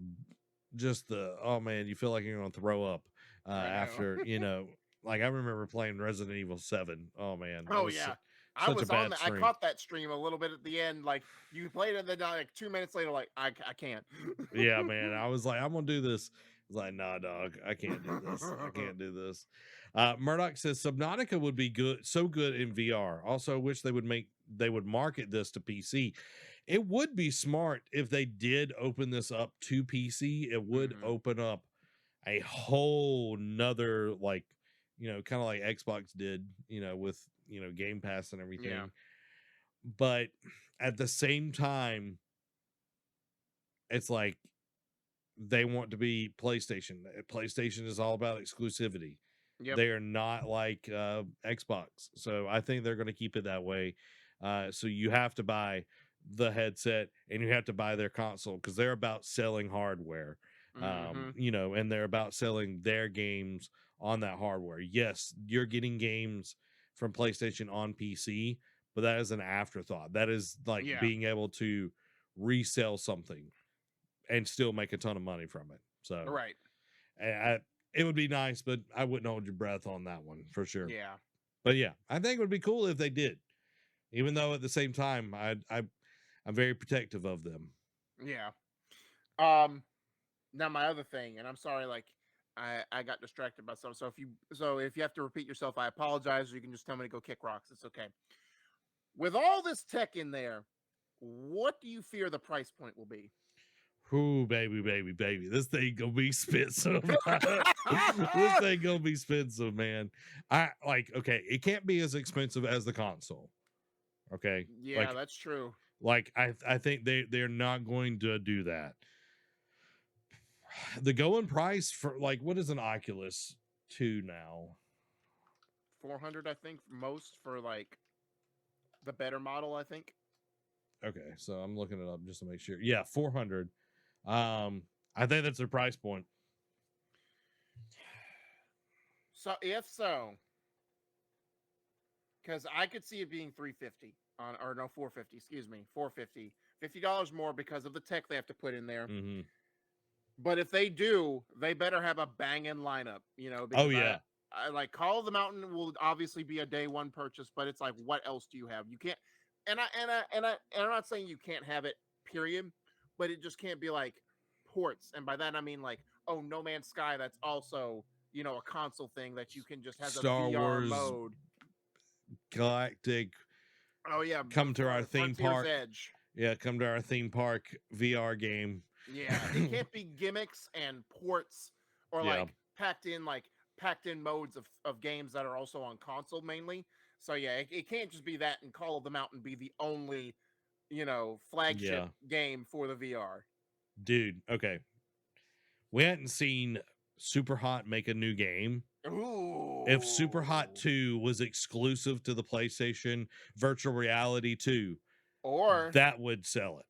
oh man, you feel like you're gonna throw up after, you know, like I remember playing Resident Evil 7. Oh man. Oh yeah. I was on that. I caught that stream a little bit at the end. Like you played it, then like 2 minutes later, like I can't. Yeah, man. I was like, I'm gonna do this. I was like, nah, dog, I can't do this. I can't do this. Murdoch says Subnautica would be so good in VR. Also, wish they would market this to PC. It would be smart if they did open this up to PC. It would open up a whole nother, like, you know, kind of like Xbox did, you know, with, you know, Game Pass and everything. Yeah. But at the same time, it's like they want to be PlayStation. PlayStation is all about exclusivity. Yep. They are not like Xbox. So I think they're going to keep it that way. So you have to buy the headset and you have to buy their console because they're about selling hardware. You know, and they're about selling their games on that hardware. Yes, you're getting games from PlayStation on PC, but that is an afterthought. That is like being able to resell something and still make a ton of money from it. So right, it would be nice, but I wouldn't hold your breath on that one for sure. Yeah, but yeah, I think it would be cool if they did. Even though at the same time, I'm very protective of them. Yeah. Now my other thing, and I'm sorry, like I got distracted by something. So if you have to repeat yourself, I apologize. Or you can just tell me to go kick rocks. It's okay. With all this tech in there, what do you fear the price point will be? Ooh, baby. This thing gonna be expensive. This thing gonna be expensive, man. Okay, it can't be as expensive as the console. Okay. Yeah, that's true. Like I think they're not going to do that. The going price for like what is an Oculus 2 now? 400, I think, most for like the better model, I think. Okay, so I'm looking it up just to make sure. Yeah, 400. I think that's their price point. So if so, because I could see it being 350 or no, 450. Excuse me, 450. $50 more because of the tech they have to put in there. But if they do, they better have a banging lineup, you know. Oh yeah. I like Call of the Mountain will obviously be a day one purchase, but it's like, what else do you have? You can't, and I'm not saying you can't have it, period, but it just can't be like ports. And by that I mean like, oh, No Man's Sky, that's also, you know, a console thing that you can just have Star a VR Wars mode. Galactic. Oh yeah, come to our theme park. Edge. Yeah, come to our theme park VR game. Yeah, it can't be gimmicks and ports or like packed in modes of games that are also on console mainly. So yeah, it can't just be that and Call of the Mountain be the only, you know, flagship game for the VR. Dude, okay. We hadn't seen Super Hot make a new game. Ooh. If Super Hot 2 was exclusive to the PlayStation Virtual Reality 2, or that would sell it.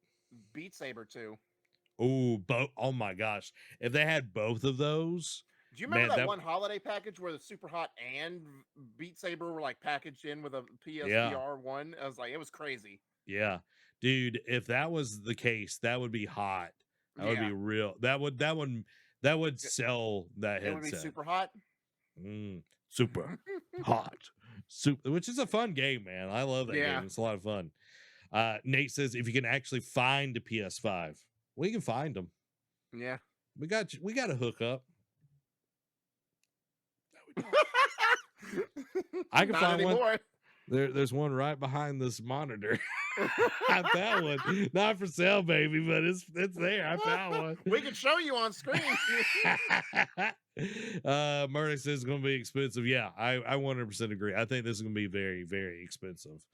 Beat Saber 2. Oh, oh my gosh. If they had both of those. Do you remember that one holiday package where the Super Hot and Beat Saber were like packaged in with a PSVR 1? I was like, it was crazy. Yeah. Dude, if that was the case, that would be hot. That would be real. That would sell that headset. It would be super hot. Super hot. Which is a fun game, man. I love that game. It's a lot of fun. Nate says if you can actually find a PS5, we can find them. Yeah, we got a hookup. I can Not find anymore. one. There's one right behind this monitor. I found one. Not for sale, baby, but it's there. I found one. We can show you on screen. Murray says it's going to be expensive. Yeah, I 100% agree. I think this is going to be very, very expensive.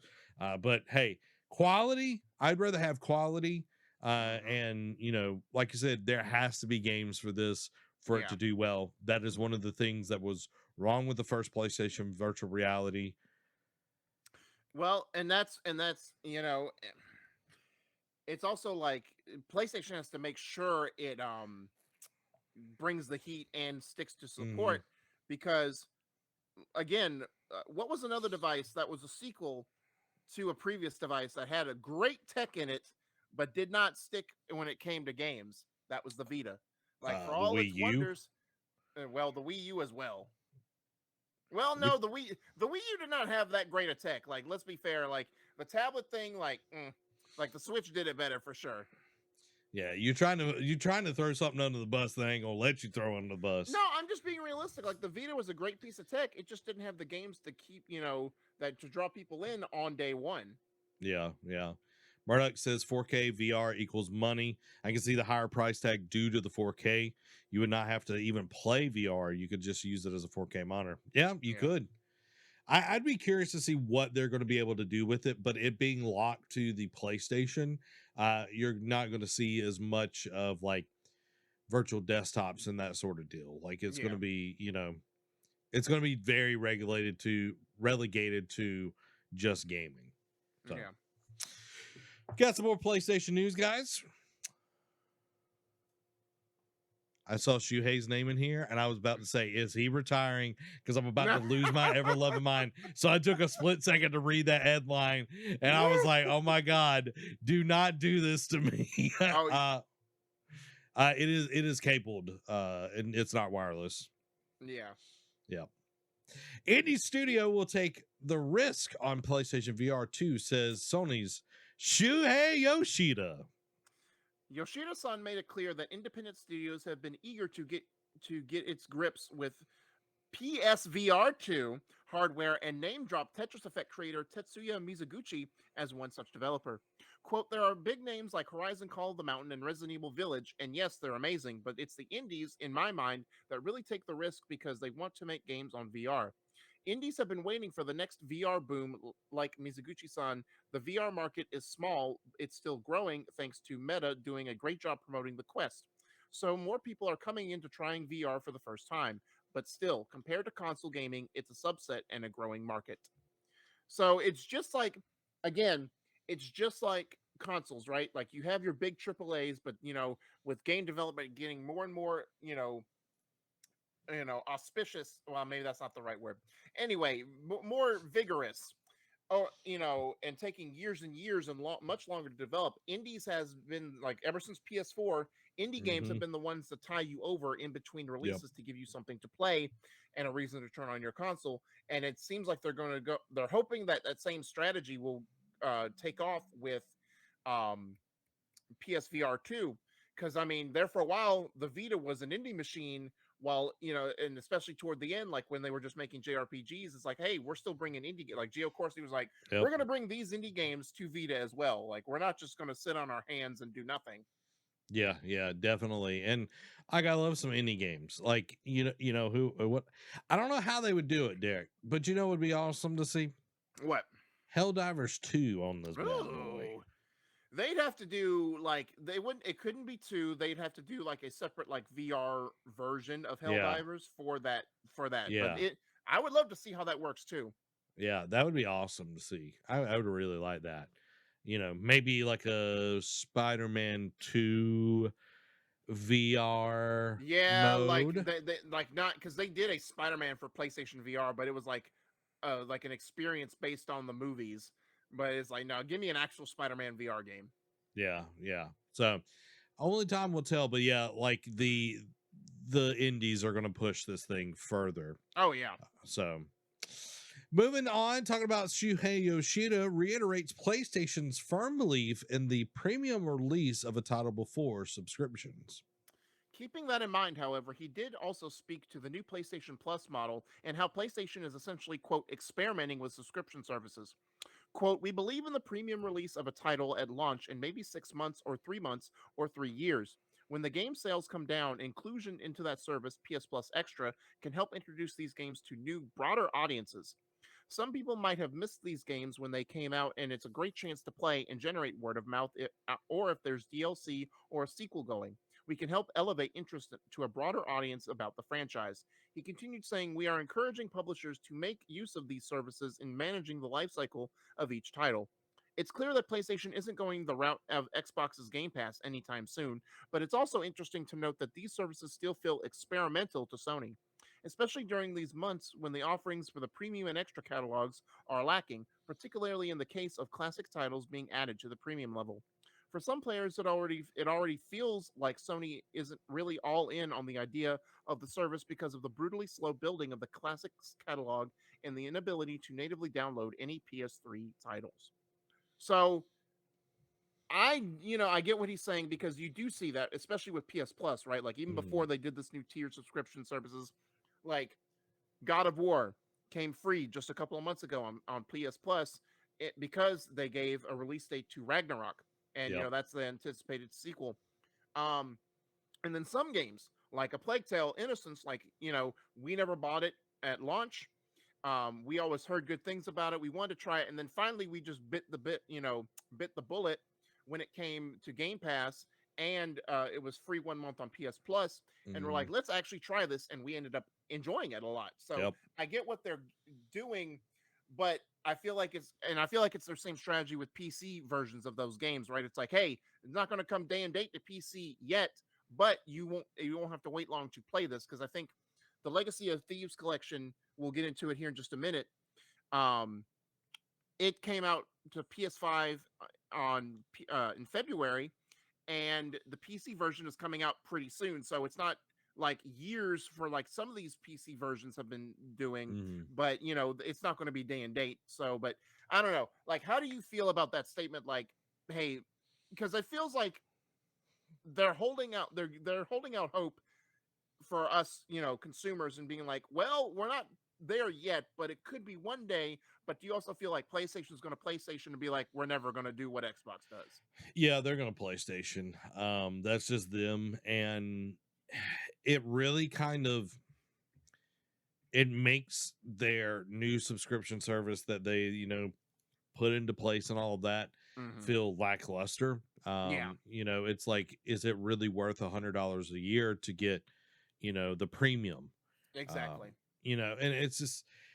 But hey, quality, I'd rather have quality. And, you know, like you said, there has to be games for this for it to do well. That is one of the things that was wrong with the first PlayStation virtual reality. Well, and that's you know, it's also like PlayStation has to make sure it brings the heat and sticks to support because again, what was another device that was a sequel to a previous device that had a great tech in it but did not stick when it came to games? That was the Vita. Like for all its wonders, well, the Wii U as well. Well, no, the Wii U did not have that great a tech. Like, let's be fair. Like the tablet thing, like the Switch did it better for sure. Yeah, you're trying to throw something under the bus that ain't gonna let you throw under the bus. No, I'm just being realistic. Like the Vita was a great piece of tech. It just didn't have the games to keep, that to draw people in on day one. Yeah. Murdoch says 4K VR equals money. I can see the higher price tag due to the 4K. You would not have to even play VR. You could just use it as a 4K monitor. Yeah, you could. I'd be curious to see what they're going to be able to do with it, but it being locked to the PlayStation, you're not going to see as much of like virtual desktops and that sort of deal. Like it's going to be, it's going to be very relegated to just gaming. So. Yeah. Got some more PlayStation news, guys. I saw Shuhei's name in here, and I was about to say, is he retiring? Because I'm about to lose my ever-loving mind. So I took a split second to read that headline, and I was like, oh my God, do not do this to me. It is cabled, and it's not wireless. Yeah. Indie Studio will take the risk on PlayStation VR 2, says Sony's Shuhei Yoshida. Yoshida-san made it clear that independent studios have been eager to get its grips with PSVR 2 hardware and name drop Tetris Effect creator Tetsuya Mizuguchi as one such developer. Quote, there are big names like Horizon Call of the Mountain and Resident Evil Village, and yes, they're amazing, but it's the indies, in my mind, that really take the risk because they want to make games on VR. Indies have been waiting for the next VR boom. Like Mizuguchi-san, the VR market is small. It's still growing thanks to Meta doing a great job promoting the Quest. So more people are coming into trying VR for the first time. But still, compared to console gaming, it's a subset and a growing market. So it's just like, again, it's just like consoles, right? Like you have your big AAAs, but with game development getting more and more, auspicious. Well, maybe that's not the right word. Anyway, more vigorous, or and taking years and years and much longer to develop. Indies has been like ever since PS4. Indie games have been the ones to tie you over in between releases to give you something to play and a reason to turn on your console. And it seems like they're going to go. They're hoping that same strategy will take off with PSVR 2. Because I mean, there for a while, the Vita was an indie machine. While and especially toward the end, like when they were just making JRPGs, it's like, hey, we're still bringing indie. Like Gio Corsi was like, we're going to bring these indie games to Vita as well. Like we're not just going to sit on our hands and do nothing. Yeah, definitely. And I love some indie games. Like what? I don't know how they would do it, Derek, but it would be awesome to see what Helldivers 2 on this bad boy. They'd have to do it couldn't be 2. They'd have to do like a separate like VR version of Helldivers for that. Yeah. But I would love to see how that works too. Yeah, that would be awesome to see. I would really like that. Maybe like a Spider-Man 2 VR mode. they not because they did a Spider-Man for PlayStation VR, but it was like an experience based on the movies. But it's like, no, give me an actual Spider-Man VR game. Yeah. So only time will tell, but yeah, like the indies are going to push this thing further. Oh yeah. So Moving on, talking about Shuhei Yoshida reiterates PlayStation's firm belief in the premium release of a title before subscriptions. Keeping that in mind, however, he did also speak to the new PlayStation Plus model and how PlayStation is essentially, quote, experimenting with subscription services. Quote, we believe in the premium release of a title at launch in maybe 6 months or 3 months or 3 years. When the game sales come down, inclusion into that service, PS Plus Extra, can help introduce these games to new, broader audiences. Some people might have missed these games when they came out, and it's a great chance to play and generate word of mouth, or if there's DLC or a sequel going. We can help elevate interest to a broader audience about the franchise. He continued saying, we are encouraging publishers to make use of these services in managing the lifecycle of each title. It's clear that PlayStation isn't going the route of Xbox's Game Pass anytime soon, but it's also interesting to note that these services still feel experimental to Sony, especially during these months when the offerings for the premium and extra catalogs are lacking, particularly in the case of classic titles being added to the premium level. For some players, it already feels like Sony isn't really all in on the idea of the service because of the brutally slow building of the classics catalog and the inability to natively download any PS3 titles. So I get what he's saying, because you do see that, especially with PS Plus, right? Like even before they did this new tier subscription services, like God of War came free just a couple of months ago on PS Plus, because they gave a release date to Ragnarok, and Yep. that's the anticipated sequel. Um, and then some games like A Plague Tale: Innocence, like we never bought it at launch. We always heard good things about it. We wanted to try it, and then finally we just bit the bullet when it came to Game Pass, and it was free 1 month on PS Plus, and we're like, let's actually try this, and we ended up enjoying it a lot. So Yep. I get what they're doing, but I feel like it's their same strategy with PC versions of those games, right? It's like, hey, it's not going to come day and date to PC yet, but you won't have to wait long to play this, because I think the Legacy of Thieves collection, we'll get into it here in just a minute. It came out to PS5 in February, and the PC version is coming out pretty soon. So it's not like years for like some of these PC versions have been doing, but it's not going to be day and date. So, but I don't know. Like, how do you feel about that statement? Like, hey, because it feels like they're holding out. They're holding out hope for us, consumers, and being like, well, we're not there yet, but it could be one day. But do you also feel like PlayStation is going to PlayStation and be like, we're never going to do what Xbox does? Yeah, they're going to PlayStation. That's just them. And it really kind of, it makes their new subscription service that they, put into place and all of that feel lackluster. Yeah. It's like, is it really worth $100 a year to get, the premium? Exactly. And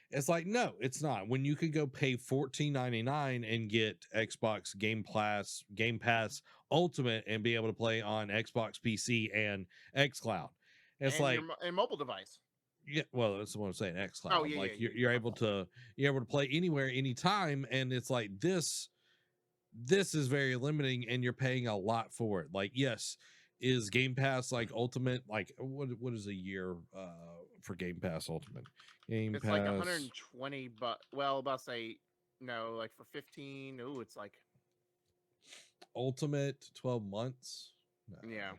it's like, no, it's not. When you could go pay $14.99 and get Xbox Game Pass Ultimate and be able to play on Xbox PC and xCloud. It's and like your mobile device. Yeah, well, that's what I'm saying. xCloud. Oh, yeah, Like yeah, you're able to play anywhere, anytime, and it's like this is very limiting, and you're paying a lot for it. Like, yes, is Game Pass like Ultimate? Like, what is a year for Game Pass Ultimate? It's like 120, but well, about say no, like for 15. Ooh, it's like Ultimate 12 months. No, yeah,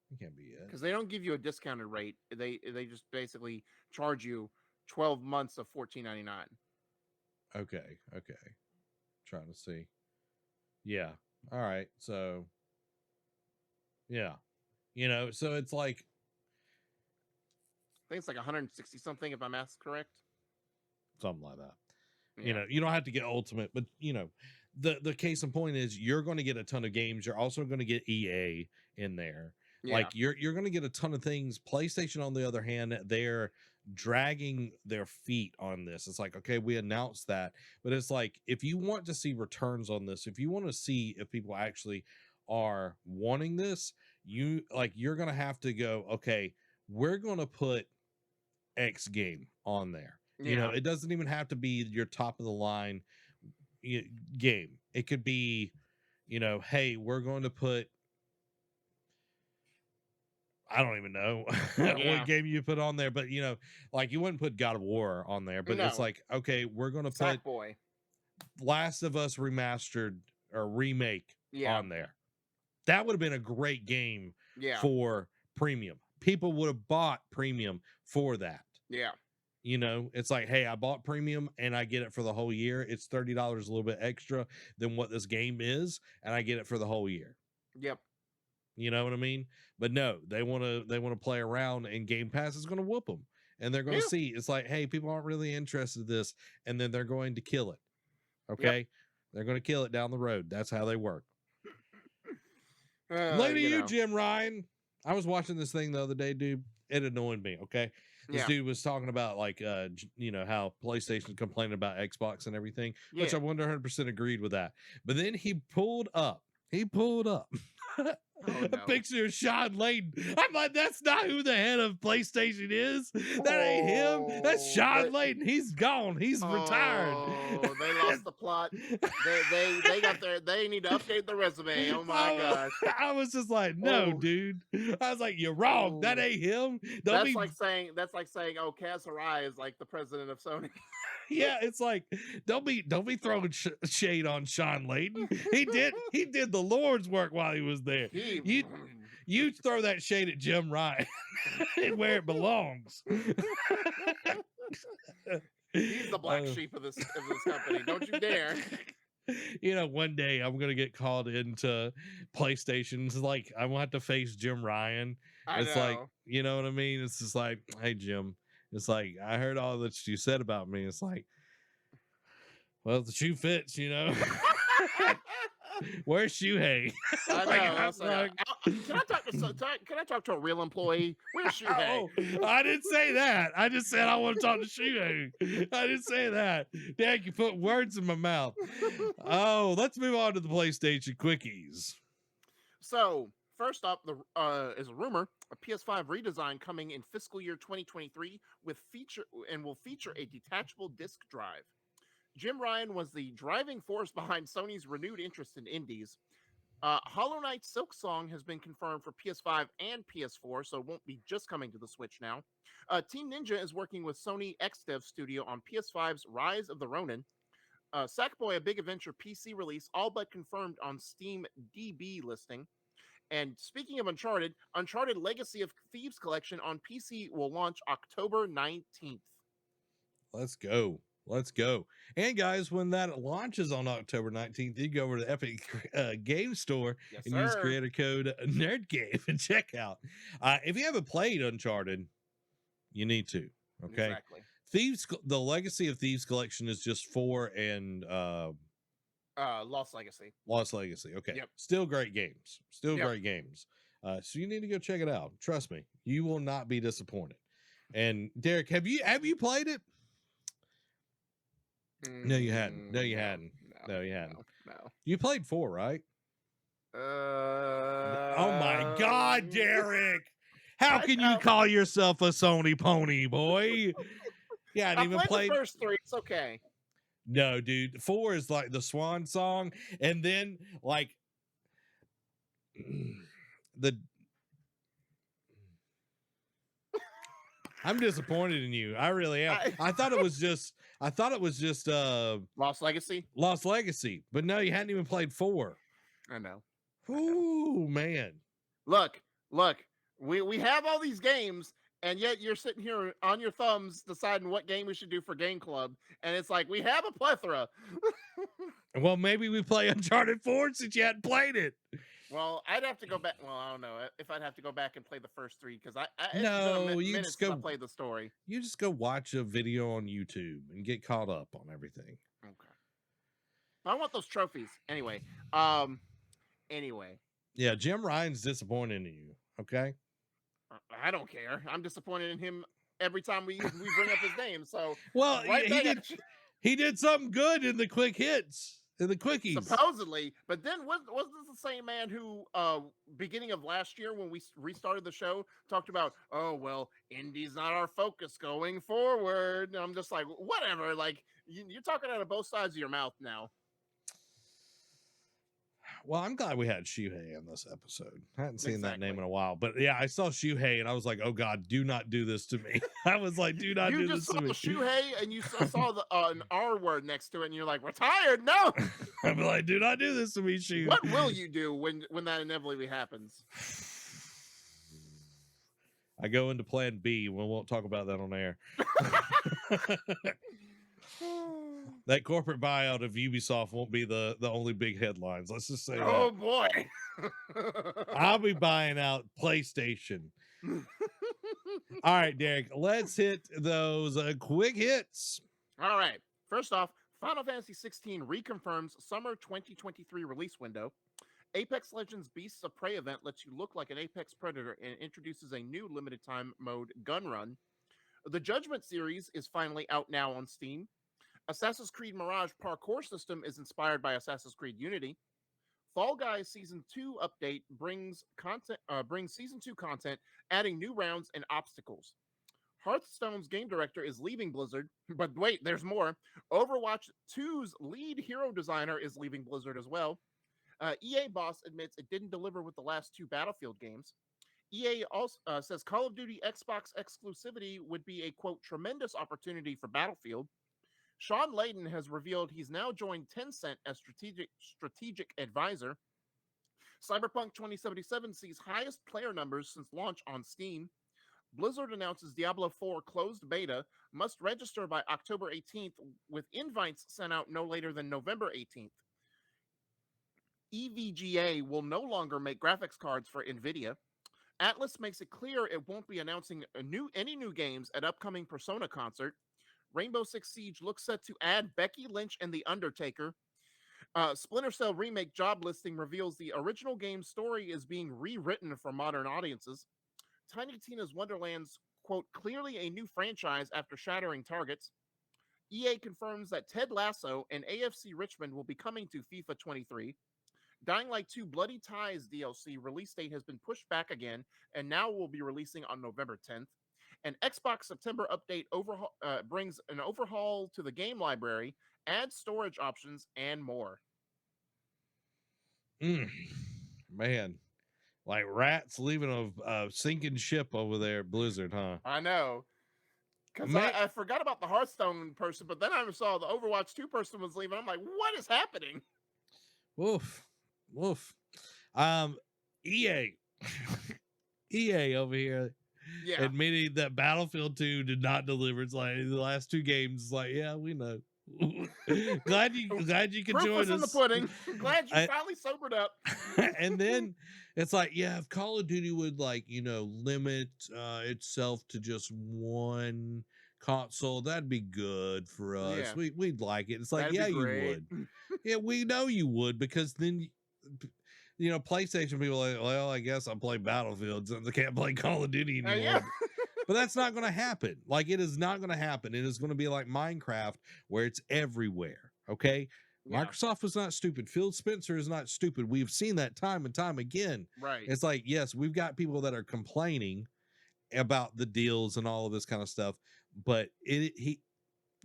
it can't be it because they don't give you a discounted rate. They just basically charge you 12 months of $14.99. Okay. Trying to see. Yeah. All right. So yeah, so it's like, I think it's like 160 something if my math's correct. something like that. Yeah. You don't have to get Ultimate, but the case in point is you're going to get a ton of games. You're also going to get EA in there. Yeah. Like you're going to get a ton of things. PlayStation, on the other hand, they're dragging their feet on this. It's like, okay, we announced that, but it's like, if you want to see returns on this, if you want to see if people actually are wanting this, you're going to have to go, okay, we're going to put X game on there. Yeah. It doesn't even have to be your top of the line game. It could be, hey, we're going to put I don't even know Yeah. what game you put on there, but you know, like you wouldn't put God of War on there, but it's No. like, okay, we're gonna put Sackboy. Last of Us remastered or remake Yeah. on there. That would have been a great game Yeah. for premium. People would have bought premium for that. Yeah. You know, it's like, hey, I bought premium and I get it for the whole year. It's $30 a little bit extra than what this game is, and I get it for the whole year. Yep. You know what I mean? But no, they want to play around, and Game Pass is going to whoop them. And they're going to see it's like, hey, people aren't really interested in this, and then they're going to kill it. Okay? Yep. They're going to kill it down the road. That's how they work. Look at you, Jim Ryan. I was watching this thing the other day, dude. It annoyed me, okay? This dude was talking about like you know, how PlayStation complaining about Xbox and everything, which I 100% agreed with that. But then he pulled up a picture of Sean Layden. I'm like, that's not who the head of PlayStation is. That ain't him. That's Sean Layden. He's gone. He's retired. Oh, they lost the plot. They got they need to update the resume. Oh my gosh. I was just like, no, dude. I was like, you're wrong. That ain't him. That's like saying, oh, Kaz Hirai is like the president of Sony. Yeah, it's like, don't be throwing shade on Sean Layden. He did the Lord's work while he was there. You throw that shade at Jim Ryan where it belongs. He's the black sheep of this company. Don't you dare. You know, one day I'm gonna get called into PlayStation's. Like, I want to face Jim Ryan. It's like, you know what I mean? It's just like, hey, Jim. It's like, I heard all that you said about me. It's like, well, the shoe fits, you know. Where's Shuhei? I know. Can I talk to a real employee? Where's Shuhei? Oh, I didn't say that. I just said I want to talk to Shuhei. I didn't say that. Dad, you put words in my mouth. Oh, let's move on to the PlayStation quickies. So, first up, is a rumor, a PS5 redesign coming in fiscal year 2023 will feature a detachable disc drive. Jim Ryan was the driving force behind Sony's renewed interest in indies. Hollow Knight Silksong has been confirmed for PS5 and PS4, so it won't be just coming to the Switch now. Team Ninja is working with Sony XDev Studio on PS5's Rise of the Ronin. Sackboy, a Big Adventure PC release, all but confirmed on Steam DB listing. And speaking of Uncharted Legacy of Thieves Collection on PC will launch October 19th. Let's go. And guys, when that launches on October 19th, you go over to the Epic Game Store and use creator code NerdCave and check out. If you haven't played Uncharted, you need to. Okay. Exactly. The Legacy of Thieves Collection is just 4 and Lost Legacy. Okay. Yep. Still great games. Great games. So you need to go check it out. Trust me, you will not be disappointed. And Derek, have you played it? No, you hadn't. No, you hadn't. No. You played 4, right? Oh my God, Derek! How can you call yourself a Sony pony, boy? Yeah, I even played the first 3. It's okay. No, dude. 4 is like the swan song, and then like I'm disappointed in you. I really am. I thought it was just Lost Legacy, but no, you hadn't even played 4. I know. Ooh, man. Look. We have all these games, and yet you're sitting here on your thumbs deciding what game we should do for Game Club, and it's like we have a plethora. Well, maybe we play Uncharted 4 since you hadn't played it. Well, I'd have to go back. Well, I don't know if I'd have to go back and play the first 3 because you just go play the story. You just go watch a video on YouTube and get caught up on everything. Okay. I want those trophies anyway. Anyway. Yeah, Jim Ryan's disappointed in you. Okay. I don't care. I'm disappointed in him every time we bring up his name. So well, he did something good in the quick hits. In the quickies, supposedly, but then wasn't this the same man who, beginning of last year when we restarted the show, talked about, oh well, indie's not our focus going forward? And I'm just like, whatever. Like you're talking out of both sides of your mouth now. Well, I'm glad we had Shuhei in this episode. I hadn't seen that name in a while, but yeah, I saw Shuhei and I was like, "Oh God, do not do this to me." I was like, "Do not do this to me." You just saw Shuhei and you saw the an R word next to it, and you're like, "Retired? No." I'm like, "Do not do this to me, Shu." What will you do when that inevitably happens? I go into Plan B. We won't talk about that on air. That corporate buyout of Ubisoft won't be the only big headlines. Let's just say oh that. Boy. I'll be buying out PlayStation. All right, Derek, let's hit those quick hits. All right. First off, Final Fantasy 16 reconfirms summer 2023 release window. Apex Legends Beasts of Prey event lets you look like an Apex Predator and introduces a new limited time mode, Gun Run. The Judgment series is finally out now on Steam. Assassin's Creed Mirage parkour system is inspired by Assassin's Creed Unity. Fall Guys Season 2 update brings Season 2 content, adding new rounds and obstacles. Hearthstone's game director is leaving Blizzard, but wait, there's more. Overwatch 2's lead hero designer is leaving Blizzard as well. EA boss admits it didn't deliver with the last two Battlefield games. EA also says Call of Duty Xbox exclusivity would be a, quote, tremendous opportunity for Battlefield. Sean Layden has revealed he's now joined Tencent as strategic advisor. Cyberpunk 2077 sees highest player numbers since launch on Steam. Blizzard announces Diablo 4 closed beta, must register by October 18th, with invites sent out no later than November 18th. EVGA will no longer make graphics cards for NVIDIA. Atlas makes it clear it won't be announcing any new games at upcoming Persona concert. Rainbow Six Siege looks set to add Becky Lynch and The Undertaker. Splinter Cell Remake job listing reveals the original game's story is being rewritten for modern audiences. Tiny Tina's Wonderland's, quote, clearly a new franchise after shattering targets. EA confirms that Ted Lasso and AFC Richmond will be coming to FIFA 23. Dying Light 2 Bloody Ties DLC release date has been pushed back again and now will be releasing on November 10th. An Xbox September update brings an overhaul to the game library, adds storage options, and more. Man, like rats leaving a sinking ship over there at Blizzard, huh? I know. Because I forgot about the Hearthstone person, but then I saw the Overwatch 2 person was leaving. I'm like, what is happening? Woof. EA. EA over here. Yeah. Admitting that Battlefield 2 did not deliver. It's like the last two games. It's like, yeah, we know. glad you could Proof join was us. In the pudding. Glad you finally sobered up. And then it's like, yeah, if Call of Duty would limit itself to just one console, that'd be good for us. Yeah. We'd like it. It's like, that'd yeah, you would. Yeah, we know you would, because then PlayStation people are like, well, I guess I'll play Battlefield since I can't play Call of Duty anymore. Yeah. But that's not going to happen. Like, it is not going to happen. It is going to be like Minecraft, where it's everywhere. Okay. Yeah. Microsoft was not stupid. Phil Spencer is not stupid. We've seen that time and time again. Right. It's like, yes, we've got people that are complaining about the deals and all of this kind of stuff, but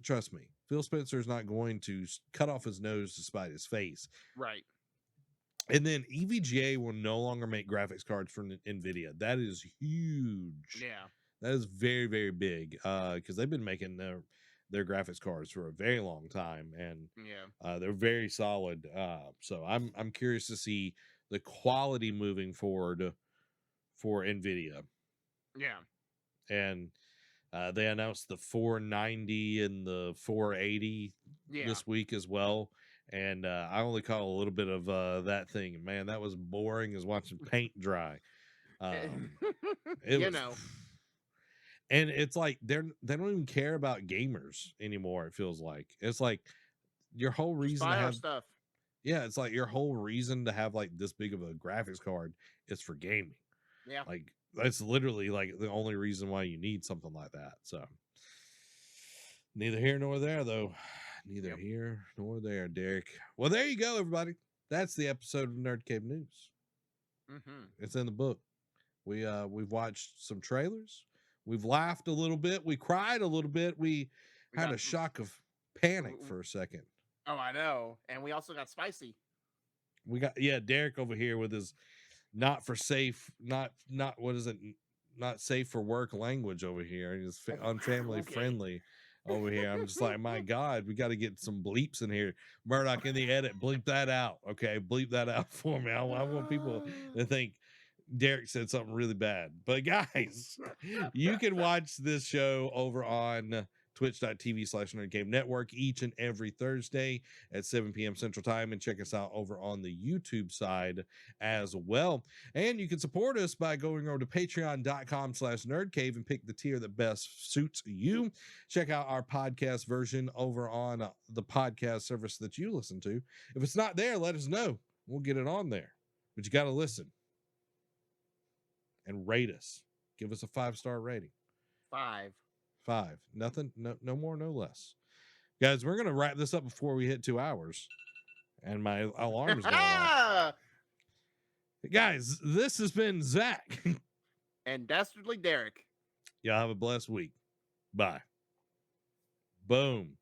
trust me, Phil Spencer is not going to cut off his nose to spite his face. Right. And then EVGA will no longer make graphics cards for NVIDIA. That is huge. Yeah. That is very, very big, because they've been making their graphics cards for a very long time, and they're very solid. So I'm curious to see the quality moving forward for NVIDIA. Yeah. And they announced the 490 and the 480 this week as well. And I only caught a little bit of that thing. Man, that was boring as watching paint dry. And it's like they don't even care about gamers anymore. It feels like it's like your whole reason to have stuff. Yeah, it's like your whole reason to have like this big of a graphics card is for gaming. Yeah, like that's literally like the only reason why you need something like that. So neither here nor there, though. Neither here nor there, Derek. Well, there you go, everybody. That's the episode of NerdCave News. It's in the book. We've watched some trailers. We've laughed a little bit. We cried a little bit. We had a shock of panic for a second. Oh, I know. And we also got spicy. We got Derek over here with his not what is it? Not safe for work language over here. He's unfamily friendly over here. I'm just like, my God, we got to get some bleeps in here. Murdoch, in the edit, bleep that out. Okay, bleep that out for me. I want people to think Derek said something really bad. But guys, you can watch this show over on twitch.tv/NerdCave Network each and every Thursday at 7 p.m. Central Time, and check us out over on the YouTube side as well. And you can support us by going over to patreon.com/nerdcave and pick the tier that best suits you. Check out our podcast version over on the podcast service that you listen to. If it's not there, let us know. We'll get it on there. But you got to listen and rate us. Give us a 5-star rating. 5. Nothing, no more, no less. Guys, we're gonna wrap this up before we hit 2 hours. And my alarm's going off. Guys, this has been Zach. And Dastardly Derek. Y'all have a blessed week. Bye. Boom.